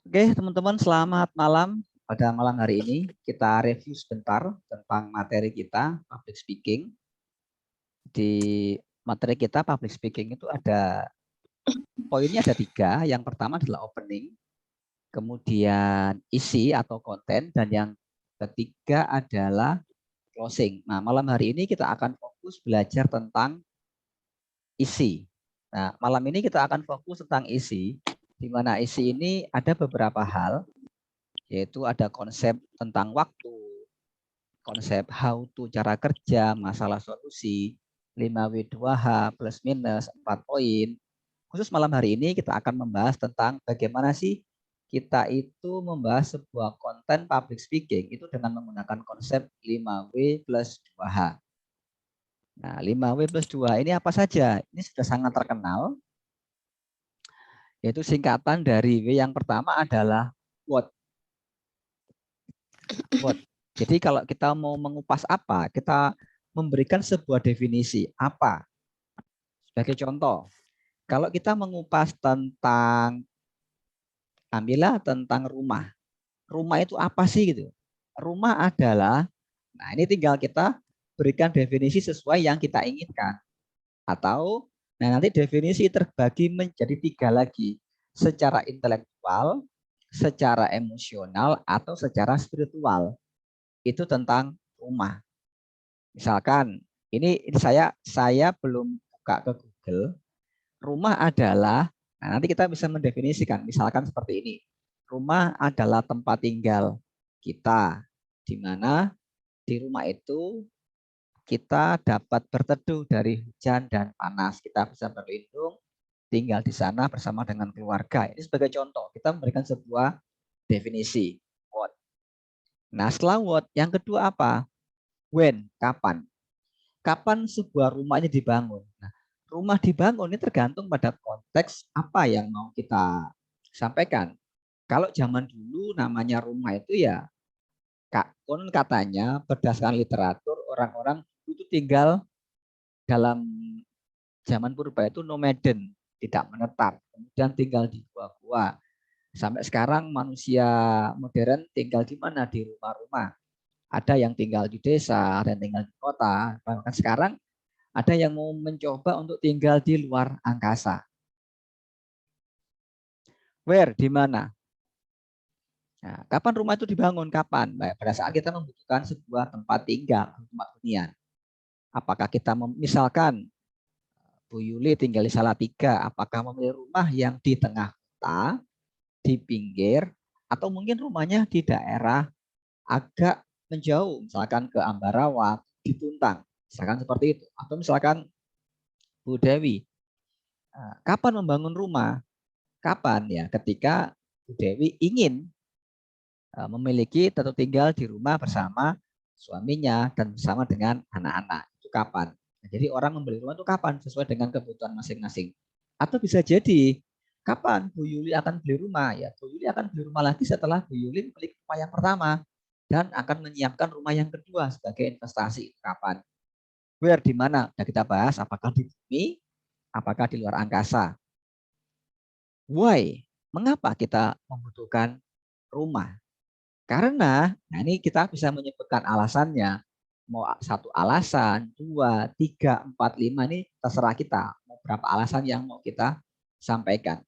Oke, teman-teman, selamat malam. Pada malam hari ini kita review sebentar tentang materi kita public speaking. Di materi kita public speaking itu ada poinnya ada 3. Yang pertama adalah opening, kemudian isi atau konten, dan yang ketiga adalah closing. Nah, malam hari ini kita akan fokus belajar tentang isi. Nah, malam ini kita akan fokus tentang isi, di mana isi ini ada beberapa hal, yaitu ada konsep tentang waktu, konsep how to, cara kerja, masalah solusi, 5W2H, plus minus, 4 poin. Khusus malam hari ini kita akan membahas tentang bagaimana sih kita itu membahas sebuah konten public speaking itu dengan menggunakan konsep 5W plus 2H. Nah, 5W plus 2 ini apa saja? Ini sudah sangat terkenal, yaitu singkatan dari W yang pertama adalah what. What. Jadi kalau kita mau mengupas apa, kita memberikan sebuah definisi apa. Sebagai contoh, kalau kita mengupas tentang, ambillah tentang rumah. Rumah itu apa sih gitu? Rumah adalah, nah ini tinggal kita berikan definisi sesuai yang kita inginkan. Atau, nah nanti definisi terbagi menjadi 3 lagi. Secara intelektual, secara emosional, atau secara spiritual. Itu tentang rumah. Misalkan ini saya belum buka ke Google. Rumah adalah, nah nanti kita bisa mendefinisikan, misalkan seperti ini. Rumah adalah tempat tinggal kita, di mana di rumah itu kita dapat berteduh dari hujan dan panas. Kita bisa berlindung, tinggal di sana bersama dengan keluarga. Ini sebagai contoh, kita memberikan sebuah definisi. What. Nah, setelah what, yang kedua apa? When, kapan. Kapan sebuah rumah ini dibangun. Nah, rumah dibangun ini tergantung pada konteks apa yang mau kita sampaikan. Kalau zaman dulu namanya rumah itu ya, konon katanya berdasarkan literatur orang-orang itu tinggal dalam zaman purba itu nomaden, tidak menetap, kemudian tinggal di gua-gua. Sampai sekarang manusia modern tinggal di mana? Di rumah-rumah. Ada yang tinggal di desa, ada yang tinggal di kota. Bahkan sekarang ada yang mau mencoba untuk tinggal di luar angkasa. Where, di mana? Nah, kapan rumah itu dibangun? Kapan? Pada saat kita membutuhkan sebuah tempat tinggal, tempat hunian. Apakah kita misalkan Bu Yuli tinggal di Salatiga, apakah memilih rumah yang di tengah kota, di pinggir, atau mungkin rumahnya di daerah agak menjauh, misalkan ke Ambarawa, di Tuntang, misalkan seperti itu. Atau misalkan Bu Dewi, kapan membangun rumah? Kapan ya? Ketika Bu Dewi ingin memiliki tempat tinggal di rumah bersama suaminya dan bersama dengan anak-anak. Itu kapan? Nah, jadi orang membeli rumah itu kapan? Sesuai dengan kebutuhan masing-masing. Atau bisa jadi kapan Bu Yuli akan beli rumah? Ya, Bu Yuli akan beli rumah lagi setelah Bu Yuli memiliki rumah yang pertama dan akan menyiapkan rumah yang kedua sebagai investasi. Kapan? Where, di mana? Nah, kita bahas apakah di bumi, apakah di luar angkasa. Why? Mengapa kita membutuhkan rumah? Karena, nah ini kita bisa menyebutkan alasannya. Mau satu alasan, 2, 3, 4, 5, ini terserah kita. Mau berapa alasan yang mau kita sampaikan.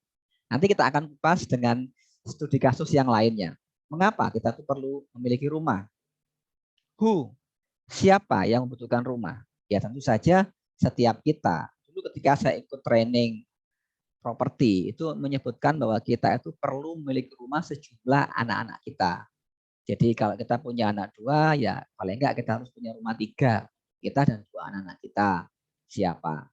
Nanti kita akan kupas dengan studi kasus yang lainnya. Mengapa kita tuh perlu memiliki rumah? Who? Siapa yang membutuhkan rumah? Ya tentu saja setiap kita. Dulu ketika saya ikut training properti, itu menyebutkan bahwa kita itu perlu memiliki rumah sejumlah anak-anak kita. Jadi kalau kita punya anak 2, ya paling enggak kita harus punya rumah 3. Kita dan 2 anak-anak kita. Siapa?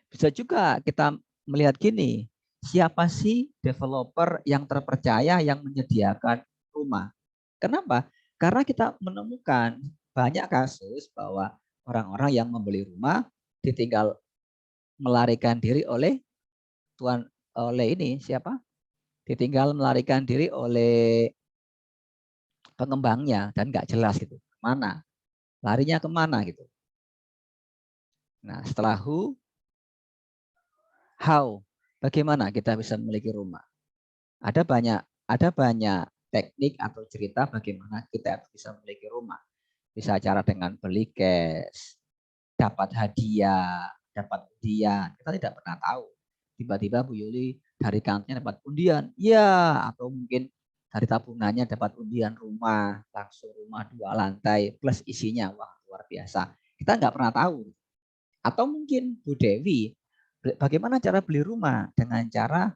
Bisa juga kita melihat gini, siapa sih developer yang terpercaya yang menyediakan rumah? Kenapa? Karena kita menemukan banyak kasus bahwa orang-orang yang membeli rumah ditinggal melarikan diri oleh siapa? Ditinggal melarikan diri oleh pengembangnya dan nggak jelas gitu. Mana? Larinya kemana gitu. Nah, setelah who, how, bagaimana kita bisa memiliki rumah. Ada banyak teknik atau cerita bagaimana kita bisa memiliki rumah. Bisa cara dengan beli cash, dapat hadiah, dapat undian. Kita tidak pernah tahu. Tiba-tiba Bu Yuli dari kantornya dapat undian. Ya, atau mungkin dari tabungannya dapat undian rumah, langsung rumah 2 lantai plus isinya. Wah, luar biasa. Kita nggak pernah tahu. Atau mungkin Bu Dewi, bagaimana cara beli rumah? Dengan cara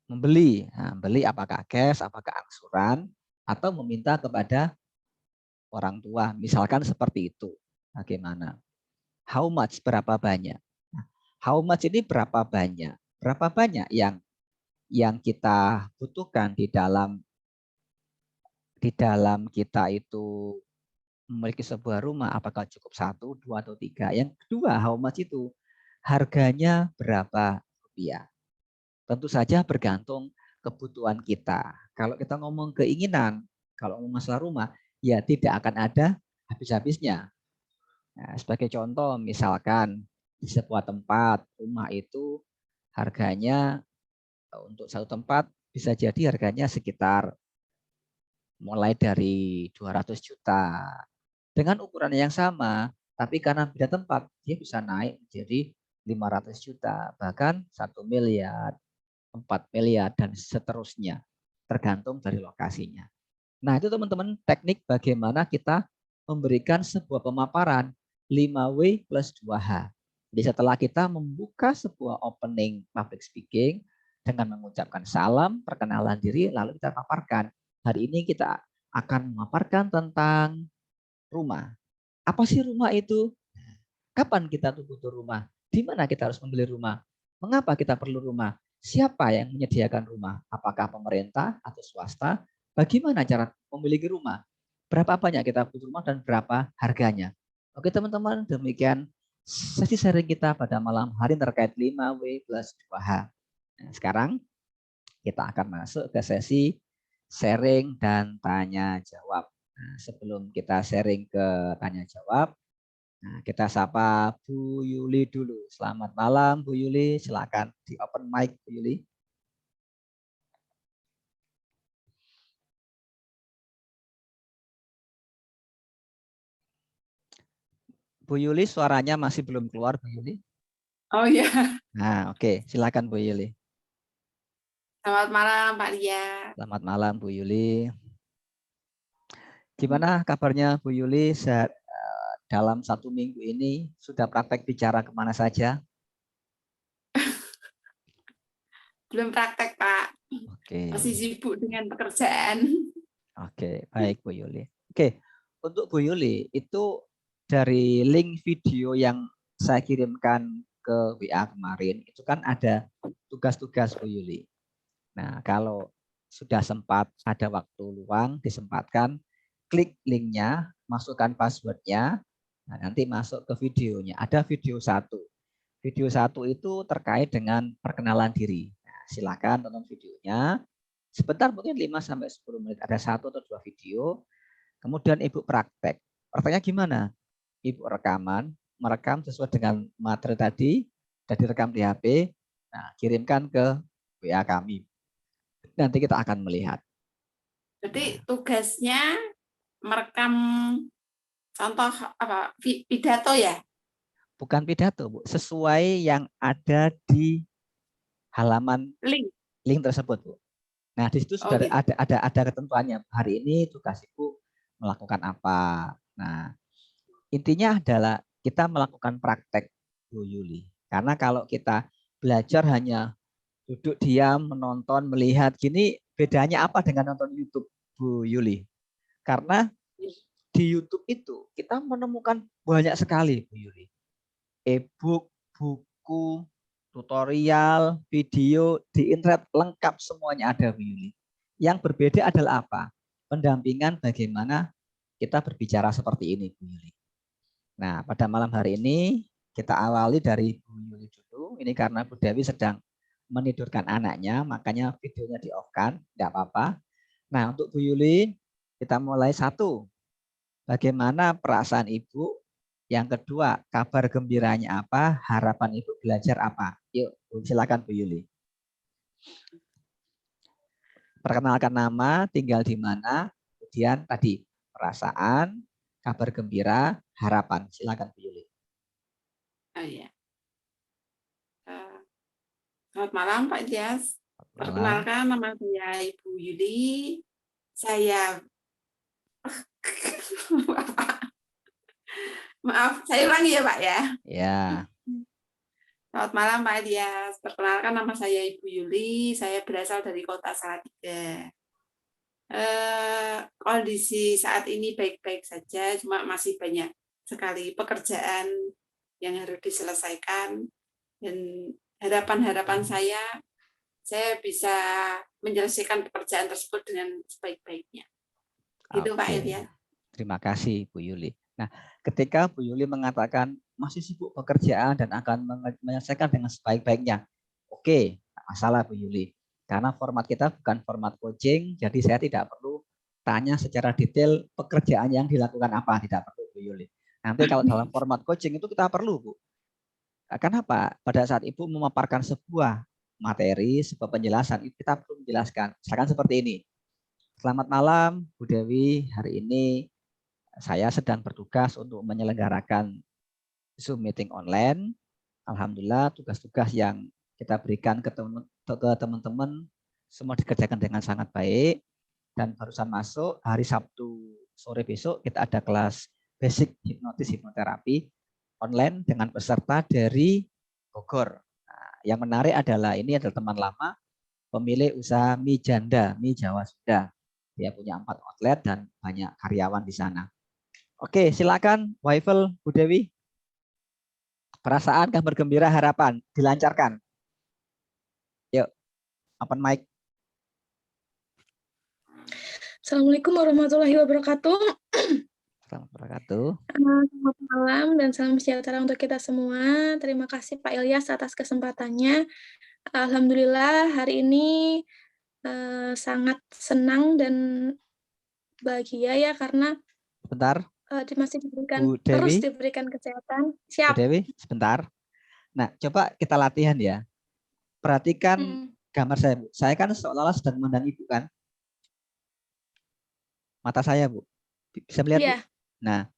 membeli. Nah, beli apakah cash, apakah angsuran, atau meminta kepada orang tua. Misalkan seperti itu. Bagaimana? How much, berapa banyak? Nah, how much ini berapa banyak? Berapa banyak yang kita butuhkan di dalam kita itu memiliki sebuah rumah, apakah cukup 1, 2, atau 3? Yang kedua, how much itu harganya berapa rupiah? Tentu saja bergantung kebutuhan kita. Kalau kita ngomong keinginan, kalau ngomong masalah rumah, ya tidak akan ada habis-habisnya. Nah, sebagai contoh, misalkan di sebuah tempat rumah itu harganya untuk satu tempat bisa jadi harganya sekitar mulai dari 200 juta. Dengan ukuran yang sama, tapi karena beda tempat, dia bisa naik menjadi 500 juta, bahkan 1 miliar, 4 miliar, dan seterusnya. Tergantung dari lokasinya. Nah, itu teman-teman teknik bagaimana kita memberikan sebuah pemaparan 5W plus 2H. Jadi setelah kita membuka sebuah opening public speaking dengan mengucapkan salam, perkenalan diri, lalu kita paparkan. Hari ini kita akan memaparkan tentang rumah. Apa sih rumah itu? Kapan kita tuh butuh rumah? Di mana kita harus membeli rumah? Mengapa kita perlu rumah? Siapa yang menyediakan rumah? Apakah pemerintah atau swasta? Bagaimana cara memiliki rumah? Berapa banyak kita butuh rumah dan berapa harganya? Oke teman-teman, demikian sesi sharing kita pada malam hari terkait 5W plus 2H. Nah, sekarang kita akan masuk ke sesi sharing dan tanya jawab. Nah, sebelum kita sharing ke tanya jawab, nah, kita sapa Bu Yuli dulu. Selamat malam Bu Yuli, silakan di open mic Bu Yuli. Bu Yuli suaranya masih belum keluar Bu Yuli. Oh iya. Nah, oke, silakan Bu Yuli. Selamat malam Pak Lia. Selamat malam Bu Yuli. Gimana kabarnya Bu Yuli dalam 1 minggu ini? Sudah praktek bicara kemana saja? Belum praktek Pak. Oke. Masih sibuk dengan pekerjaan. Oke, baik Bu Yuli. Oke, untuk Bu Yuli itu dari link video yang saya kirimkan ke WA kemarin itu kan ada tugas-tugas Bu Yuli. Nah, kalau sudah sempat ada waktu luang disempatkan klik linknya, masukkan passwordnya, nah nanti masuk ke videonya. Ada video 1. Video 1 itu terkait dengan perkenalan diri. Nah, silakan tonton videonya. Sebentar mungkin 5-10 menit, ada 1 atau 2 video. Kemudian Ibu praktek. Prakteknya gimana? Ibu merekam sesuai dengan materi tadi, dan direkam di HP, nah kirimkan ke WA kami. Nanti kita akan melihat. Jadi tugasnya merekam contoh apa pidato ya? Bukan pidato, Bu. Sesuai yang ada di halaman link tersebut, Bu. Nah, di situ sudah gitu. ada ketentuannya. Hari ini tugas Ibu melakukan apa. Nah, intinya adalah kita melakukan praktek Bu Yuli. Karena kalau kita belajar hanya duduk diam, menonton, melihat gini, bedanya apa dengan nonton YouTube Bu Yuli? Karena di YouTube itu kita menemukan banyak sekali Bu Yuli. E-book, buku, tutorial, video di internet lengkap semuanya ada Bu Yuli. Yang berbeda adalah apa? Pendampingan bagaimana kita berbicara seperti ini Bu Yuli. Nah, pada malam hari ini kita awali dari Bu Yuli dulu. Ini karena Bu Dewi sedang menidurkan anaknya, makanya videonya di-off-kan, tidak apa-apa. Nah, untuk Bu Yuli, kita mulai 1. Bagaimana perasaan Ibu? Yang kedua, kabar gembiranya apa? Harapan Ibu belajar apa? Yuk, silakan Bu Yuli. Perkenalkan nama, tinggal di mana, kemudian tadi perasaan, kabar gembira, harapan. Silakan Bu Yuli. Oh iya. Selamat malam Pak Jas. Malam. Perkenalkan, nama saya Ibu Yuli. Saya maaf, saya ulangi ya Pak ya. Ya, Selamat malam Pak Dias. Perkenalkan, nama saya Ibu Yuli. Saya berasal dari kota Salatiga. Kondisi saat ini baik-baik saja, cuma masih banyak sekali pekerjaan yang harus diselesaikan, dan harapan-harapan saya bisa menyelesaikan pekerjaan tersebut dengan sebaik-baiknya. Gitu Pak oke. Elias. Terima kasih Bu Yuli. Nah, ketika Bu Yuli mengatakan masih sibuk pekerjaan dan akan menyelesaikan dengan sebaik-baiknya, oke, tak masalah Bu Yuli. Karena format kita bukan format coaching, jadi saya tidak perlu tanya secara detail pekerjaan yang dilakukan apa, tidak perlu Bu Yuli. Nanti kalau dalam format coaching itu kita perlu Bu. Kenapa? Pada saat Ibu memaparkan sebuah materi, sebuah penjelasan, itu kita perlu menjelaskan. Misalkan seperti ini. Selamat malam Bu Dewi, hari ini saya sedang bertugas untuk menyelenggarakan Zoom meeting online. Alhamdulillah tugas-tugas yang kita berikan ke teman-teman semua dikerjakan dengan sangat baik. Dan barusan masuk hari Sabtu sore besok kita ada kelas basic hipnoterapi online dengan peserta dari Bogor. Nah, yang menarik adalah ini adalah teman lama pemilik usaha mie janda, mie Jawa Sunda. Dia punya 4 outlet dan banyak karyawan di sana. Oke, silakan Waifel Bu Dewi. Perasaan, kabar gembira, harapan dilancarkan. Yuk, open mic. Assalamualaikum warahmatullahi wabarakatuh. Selamat wabarakatuh. Selamat malam dan salam sejahtera untuk kita semua. Terima kasih Pak Ilyas atas kesempatannya. Alhamdulillah hari ini sangat senang dan bahagia ya karena Sebentar, masih diberikan Bu terus Dewi. diberikan kesehatan. Bu Siap. Dewi, sebentar. Nah, coba kita latihan ya. Perhatikan gambar saya, Bu. Saya kan seolah-olah sedang memandang Ibu kan. Mata saya, Bu. Bisa melihat, Iya. Bu? Nah,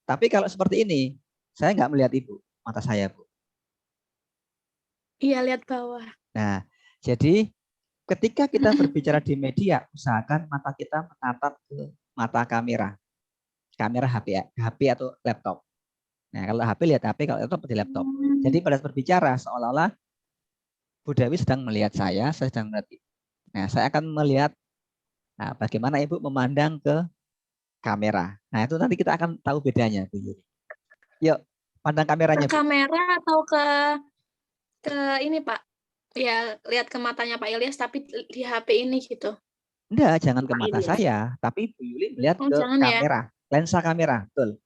tapi kalau seperti ini, saya nggak melihat Ibu, mata saya, Bu. Iya, lihat bawah. Nah, jadi ketika kita berbicara di media, usahakan mata kita menatap ke mata kamera HP atau laptop. Nah, kalau HP lihat HP, kalau laptop di laptop. Jadi pada saat berbicara seolah-olah Bu Dewi sedang melihat saya sedang melihat Ibu. Nah, saya akan melihat bagaimana Ibu memandang ke kamera. Nah, itu nanti kita akan tahu bedanya, Bu Yuri. Yuk, pandang kameranya, ke Bu. Kamera atau ke ini, Pak? Ya, lihat ke matanya Pak Ilyas tapi di HP ini gitu. Enggak, jangan ke mata saya, tapi Bu Yuli melihat ke kamera, lensa kamera, betul.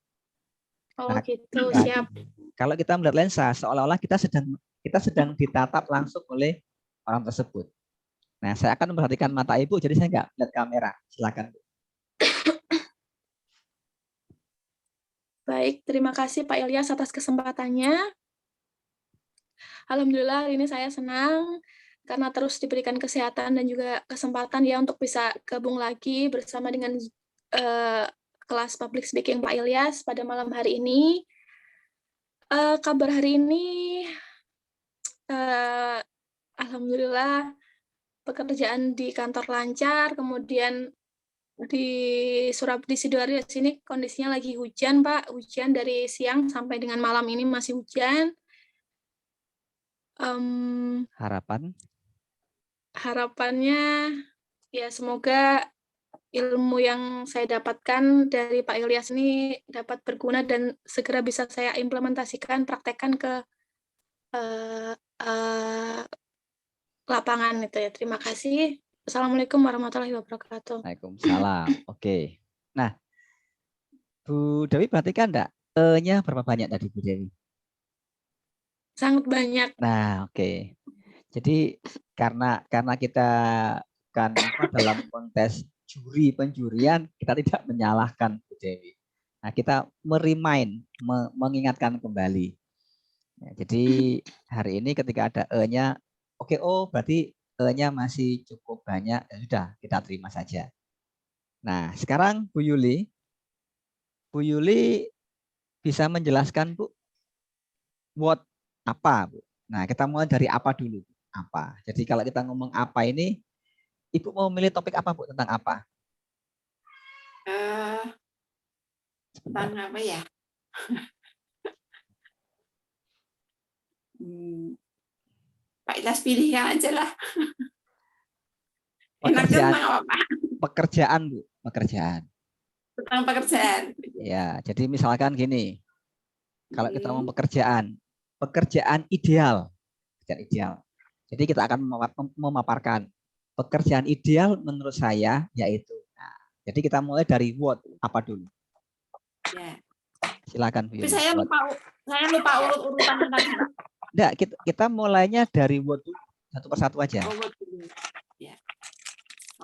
Oh, gitu, nah, siap. Kalau kita melihat lensa, seolah-olah kita sedang ditatap langsung oleh orang tersebut. Nah, saya akan memperhatikan mata Ibu, jadi saya enggak lihat kamera. Silakan, Bu. Baik, terima kasih Pak Ilyas atas kesempatannya. Alhamdulillah hari ini saya senang karena terus diberikan kesehatan dan juga kesempatan ya untuk bisa gabung lagi bersama dengan kelas public speaking Pak Ilyas pada malam hari ini. Kabar hari ini, alhamdulillah pekerjaan di kantor lancar, kemudian di Sidoarjo sini kondisinya lagi hujan, Pak. Hujan dari siang sampai dengan malam ini masih hujan. Harapannya ya semoga ilmu yang saya dapatkan dari Pak Ilyas ini dapat berguna dan segera bisa saya implementasikan, praktekkan ke lapangan itu ya. Terima kasih. Assalamualaikum warahmatullahi wabarakatuh. Waalaikumsalam. Oke. Nah, Bu Dewi perhatikan enggak? E-nya berapa banyak tadi Bu Dewi? Sangat banyak. Nah, oke. Jadi karena kita kan dalam kontes penjurian, kita tidak menyalahkan Bu Dewi. Nah, kita mengingatkan kembali. Ya, jadi hari ini ketika ada E-nya, oke, berarti E-nya masih cukup banyak, ya sudah kita terima saja. Nah, sekarang Bu Yuli bisa menjelaskan Bu, what apa Bu? Nah, kita mulai dari apa dulu? Apa? Jadi kalau kita ngomong apa ini, Ibu mau milih topik apa Bu, tentang apa? Tentang apa ya? Pak Ilas pilih yang aja lah. Enaknya Pekerjaan, tentang apa? pekerjaan Bu, pekerjaan. Tentang pekerjaan. Ya, jadi misalkan gini, kalau kita mau pekerjaan ideal, pekerjaan ideal. Jadi kita akan memaparkan pekerjaan ideal menurut saya yaitu. Nah, jadi kita mulai dari what, apa dulu? Ya. Silakan Bu Tapi Yuli. saya lupa urut-urutan tadi. Enggak, kita mulainya dari what dulu, satu persatu aja. Oh, what dulu. Ya.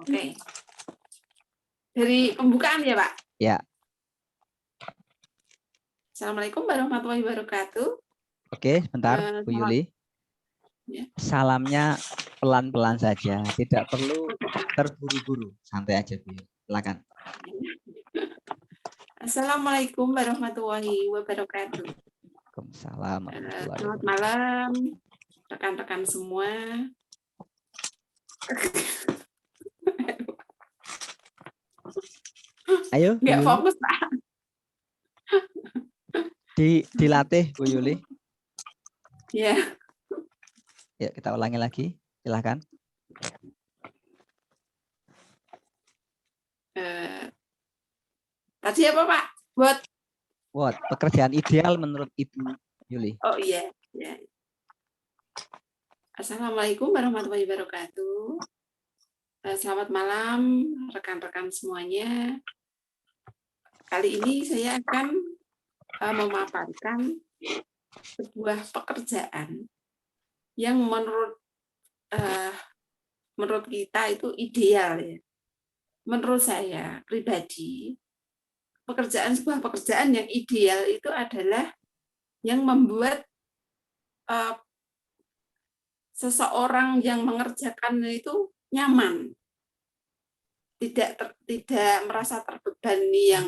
Oke. Dari pembukaan ya, Pak? Ya. Assalamualaikum warahmatullahi wabarakatuh. Oke, sebentar Bu Yuli. Ya. Salamnya pelan-pelan saja, tidak perlu terburu-buru, santai aja Bu Yuli. Silakan. Assalamualaikum warahmatullahi wabarakatuh. Waalaikumsalam warahmatullahi Selamat wabarakatuh. malam, rekan-rekan semua. Ayo, Bu Nggak Yuli. fokus, Pak. Dilatih Bu Yuli. Ya. Ya, kita ulangi lagi. Silakan. Tadi apa, Pak? What? Pekerjaan ideal menurut Ibu Yuli. Oh iya. Ya. Assalamualaikum warahmatullahi wabarakatuh. Selamat malam rekan-rekan semuanya. Kali ini saya akan memaparkan sebuah pekerjaan yang menurut kita itu ideal ya. Menurut saya pribadi, sebuah pekerjaan yang ideal itu adalah yang membuat seseorang yang mengerjakan itu nyaman, tidak merasa terbebani yang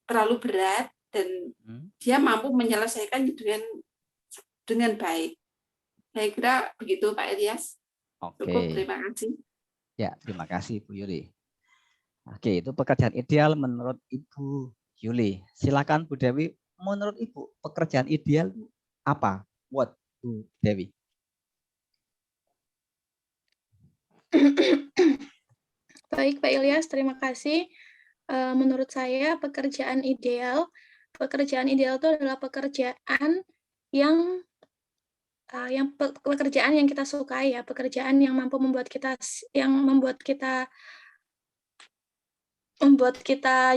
terlalu berat, dan dia mampu menyelesaikan dengan baik. Saya kira begitu, Pak Ilyas. Oke. Cukup, terima kasih. Ya, terima kasih Bu Yuli. Oke, itu pekerjaan ideal menurut Ibu Yuli. Silakan Bu Dewi, menurut Ibu pekerjaan ideal apa? What, Bu Dewi? Baik, Pak Ilyas, terima kasih. Menurut saya pekerjaan ideal itu adalah pekerjaan yang pekerjaan yang kita sukai ya, pekerjaan yang mampu membuat kita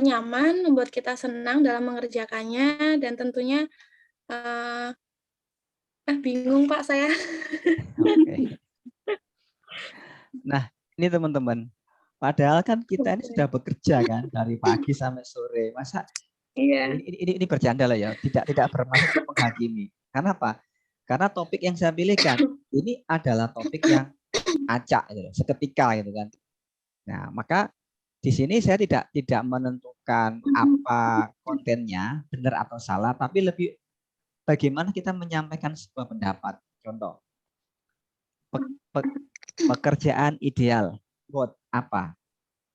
nyaman, membuat kita senang dalam mengerjakannya, dan tentunya bingung Pak saya. Oke. Nah, ini teman-teman, padahal kan kita ini sudah bekerja kan dari pagi sampai sore. Masa iya. Ini bercanda lah ya, tidak bermaksud menghakimi. Karena apa? Karena topik yang saya pilihkan ini adalah topik yang acak gitu, seketika gitu kan. Nah, maka di sini saya tidak menentukan apa kontennya, benar atau salah, tapi lebih bagaimana kita menyampaikan sebuah pendapat. Contoh, pekerjaan ideal buat apa?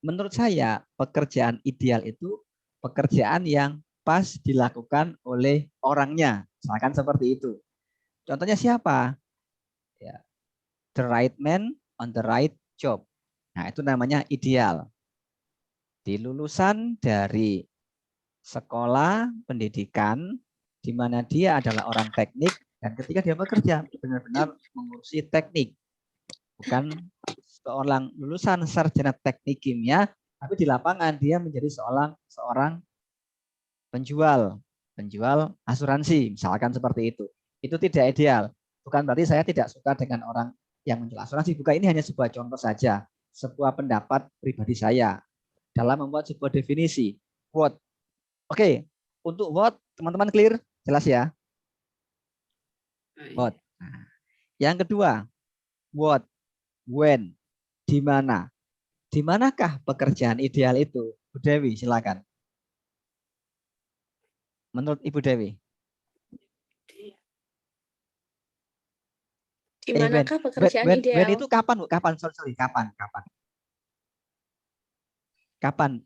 Menurut saya pekerjaan ideal itu pekerjaan yang pas dilakukan oleh orangnya, misalkan seperti itu. Contohnya siapa? Ya, the right man on the right job. Nah, itu namanya ideal. Di lulusan dari sekolah pendidikan di mana dia adalah orang teknik, dan ketika dia bekerja benar-benar mengurusi teknik. Bukan seorang lulusan sarjana teknik kimia, tapi di lapangan dia menjadi seorang penjual asuransi, misalkan seperti itu. Itu tidak ideal. Bukan berarti saya tidak suka dengan orang yang menjual asuransi. Bukan, ini hanya sebuah contoh saja, sebuah pendapat pribadi saya dalam membuat sebuah definisi. What? Oke, untuk what teman-teman clear, jelas ya? What. Nah, yang kedua, what, when. Di mana? Di manakah pekerjaan ideal itu? Bu Dewi, silakan. Menurut Ibu Dewi. Di manakah pekerjaan When ideal? itu kapan, Bu? Kapan? Sorry, kapan? Kapan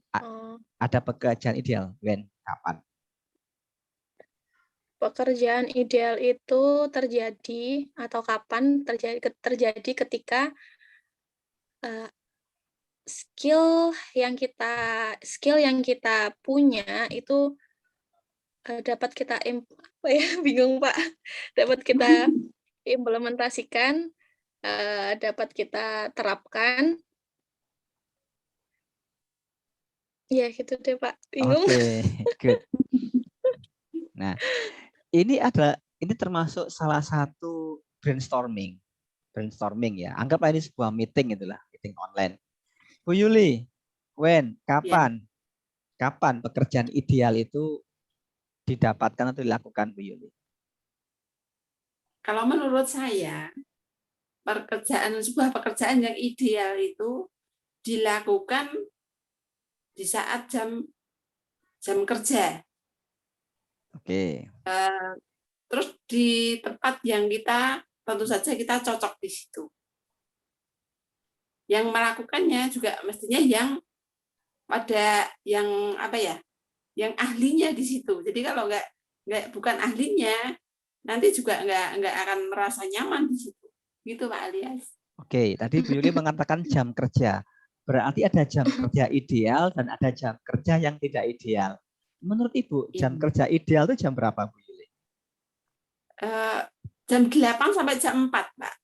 ada pekerjaan ideal? When? Kapan? Pekerjaan ideal itu terjadi atau kapan terjadi ketika skill yang kita punya itu dapat kita bingung Pak, dapat kita implementasikan, dapat kita terapkan. Ya gitu deh Pak, bingung. Oke, good. Nah, ini termasuk salah satu brainstorming ya. Anggaplah ini sebuah meeting meeting online. Bu Yuli, kapan pekerjaan ideal itu didapatkan atau dilakukan, Bu Yuli? Kalau menurut saya, sebuah pekerjaan yang ideal itu dilakukan di saat jam kerja. Oke. Terus di tempat yang tentu saja kita cocok di situ. Yang melakukannya juga mestinya yang yang ahlinya di situ. Jadi kalau bukan ahlinya, nanti juga nggak akan merasa nyaman di situ. Gitu Pak Alias. Oke, tadi Bu Yuli mengatakan jam kerja. Berarti ada jam kerja ideal dan ada jam kerja yang tidak ideal. Menurut Ibu, jam kerja ideal itu jam berapa, Bu Yuli? Jam 8 sampai jam 4, Pak.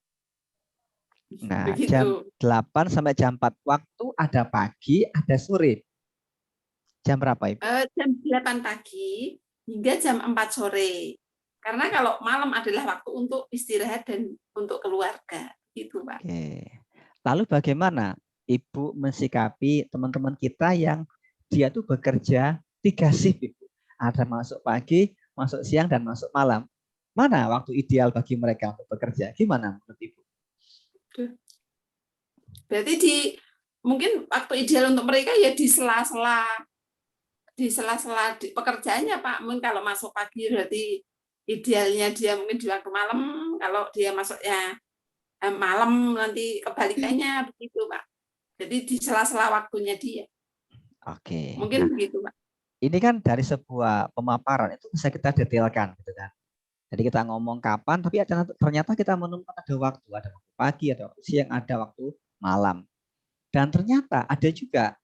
Nah, Begitu. jam 8 sampai jam 4. Waktu ada pagi, ada sore. Jam berapa, Ibu? Jam 8 pagi hingga jam 4 sore. Karena kalau malam adalah waktu untuk istirahat dan untuk keluarga. Gitu, Pak. Oke. Lalu bagaimana Ibu mensikapi teman-teman kita yang dia tuh bekerja 3 shift, Ibu? Ada masuk pagi, masuk siang, dan masuk malam. Mana waktu ideal bagi mereka untuk bekerja? Gimana menurut Ibu? Berarti mungkin waktu ideal untuk mereka ya di sela-sela pekerjaannya, Pak. Mungkin kalau masuk pagi berarti idealnya dia mungkin di waktu malam, kalau dia masuknya malam nanti kebalikannya begitu, Pak. Jadi di sela-sela waktunya dia. Oke. Mungkin begitu, Pak. Ini kan dari sebuah pemaparan itu bisa kita detailkan, gitu kan. Jadi kita ngomong kapan, tapi ternyata kita menemukan ada waktu pagi, ada waktu siang, ada waktu malam. Dan ternyata ada juga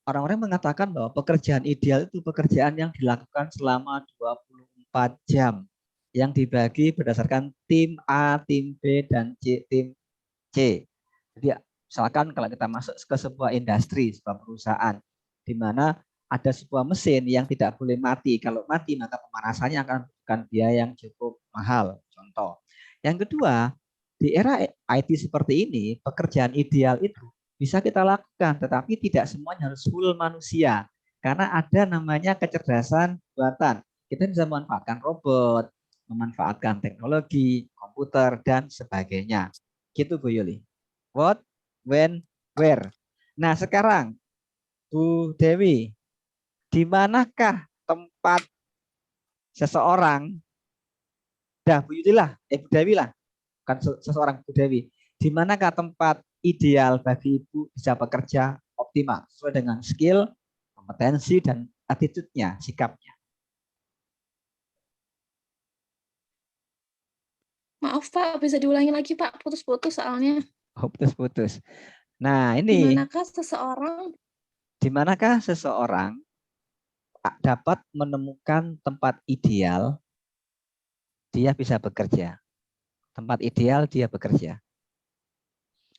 orang-orang mengatakan bahwa pekerjaan ideal itu pekerjaan yang dilakukan selama 24 jam. Yang dibagi berdasarkan tim A, tim B, dan tim C. Jadi misalkan kalau kita masuk ke sebuah industri, sebuah perusahaan, di mana ada sebuah mesin yang tidak boleh mati. Kalau mati maka pemanasannya akan membutuhkan biaya yang cukup mahal. Contoh. Yang kedua, di era IT seperti ini, pekerjaan ideal itu bisa kita lakukan, tetapi tidak semuanya harus full manusia. Karena ada namanya kecerdasan buatan. Kita bisa memanfaatkan robot, memanfaatkan teknologi, komputer, dan sebagainya. Gitu Bu Yuli. What, when, where. Nah sekarang, Bu Dewi, di manakah tempat seseorang, Bu Yuli lah, Bu Dewi lah, kan seseorang Bu Dewi, di manakah tempat ideal bagi Ibu bisa bekerja optimal sesuai dengan skill, kompetensi, dan attitude-nya, sikapnya? Maaf Pak, bisa diulangi lagi Pak, putus-putus soalnya. Oh, putus-putus. Nah ini, di manakah seseorang dapat menemukan tempat ideal dia bisa bekerja? Tempat ideal dia bekerja.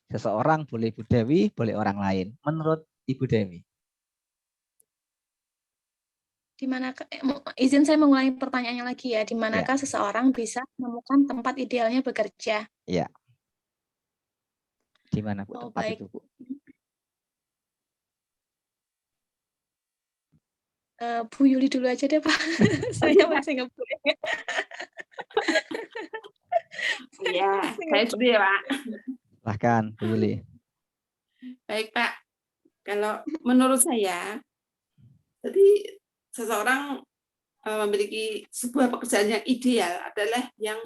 Seseorang boleh Ibu Dewi, boleh orang lain. Menurut Ibu Dewi. Di manakah, izin saya mengulangi pertanyaannya lagi ya, di manakah seseorang bisa menemukan tempat idealnya bekerja? Ya. Di mana Bu tempat baik. itu, Bu? Bu Yuli dulu aja deh Pak, saya masih ngeblank. Iya, saya dulu ya Pak. Silahkan Bu Yuli. Baik Pak, kalau menurut saya, jadi seseorang memiliki sebuah pekerjaan yang ideal adalah yang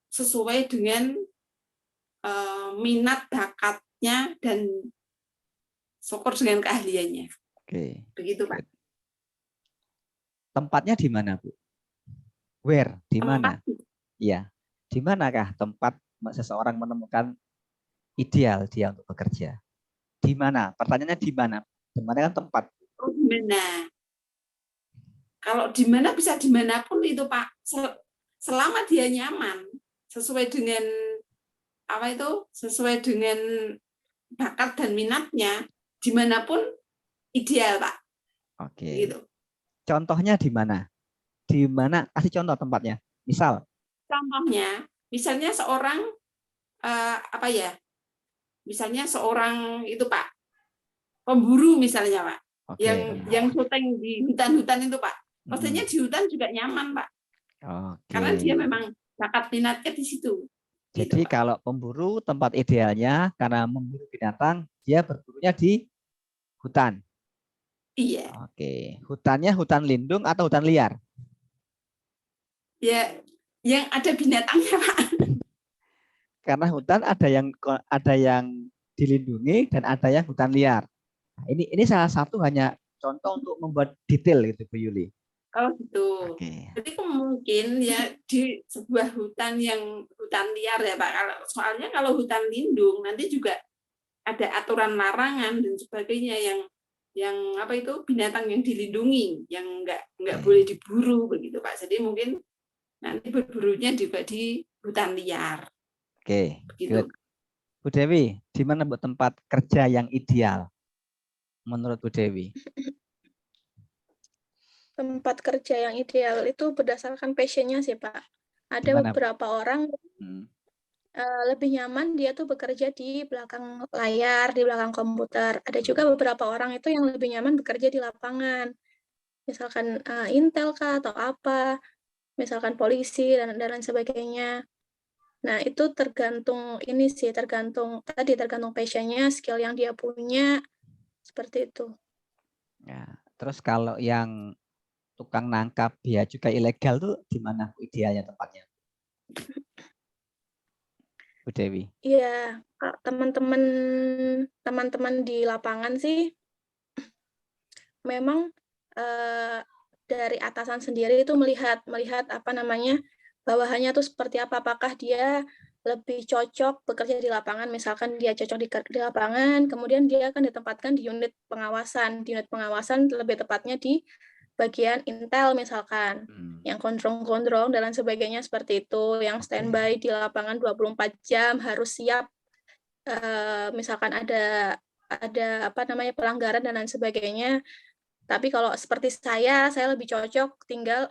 sesuai dengan minat bakatnya dan syukur dengan keahliannya. Oke. Begitu Pak. Tempatnya di mana, Bu? Where? Di mana? Tempat Iya. Di manakah tempat seseorang menemukan ideal dia untuk bekerja? Di mana? Pertanyaannya di mana? Di mana kan tempat? di mana? Kalau di mana bisa dimanapun itu Pak, selama dia nyaman, sesuai dengan apa itu, sesuai dengan bakat dan minatnya, dimanapun ideal Pak. Oke. Gitu. Contohnya di mana? Di mana? Kasih contoh tempatnya. Misal. Contohnya, misalnya seorang apa ya? Misalnya seorang itu Pak, pemburu misalnya Pak, Oke. yang syuting di hutan-hutan itu Pak. Maksudnya di hutan juga nyaman Pak. Oke. Karena dia memang bakat minatnya di situ. Jadi gitu, kalau pemburu tempat idealnya karena memburu binatang, dia berburunya di hutan. Iya. Oke. Hutannya hutan lindung atau hutan liar? Ya, yang ada binatangnya Pak. Karena hutan ada yang dilindungi dan ada yang hutan liar. Nah, ini salah satu hanya contoh untuk membuat detail gitu Bu Yuli. Oh gitu. Oke. Jadi mungkin ya di sebuah hutan yang hutan liar ya Pak. Soalnya kalau hutan lindung nanti juga ada aturan larangan dan sebagainya yang apa itu binatang yang dilindungi, yang nggak boleh diburu begitu Pak. Jadi mungkin nanti berburunya juga di hutan liar. Oke. Begitu. Good. Bu Dewi, di mana Bu tempat kerja yang ideal menurut Bu Dewi? Tempat kerja yang ideal itu berdasarkan passion-nya sih, Pak. Ada Gimana, Bu? beberapa orang lebih nyaman dia tuh bekerja di belakang layar, di belakang komputer. Ada juga beberapa orang itu yang lebih nyaman bekerja di lapangan. Misalkan Intel kah atau apa, misalkan polisi dan lain sebagainya. Nah, itu tergantung ini sih, tergantung passion-nya, skill yang dia punya, seperti itu. Ya, terus kalau yang tukang nangkap bea cukai ilegal tuh di mana idealnya tempatnya? Bu Dewi. Iya, teman-teman di lapangan sih memang dari atasan sendiri itu melihat apa namanya bawahannya tuh seperti apa, apakah dia lebih cocok bekerja di lapangan, misalkan dia cocok di lapangan, kemudian dia akan ditempatkan di unit pengawasan lebih tepatnya di bagian Intel misalkan, yang gondrong-gondrong dan lain sebagainya seperti itu, yang standby di lapangan 24 jam harus siap misalkan ada apa namanya pelanggaran dan lain sebagainya. Tapi kalau seperti saya lebih cocok tinggal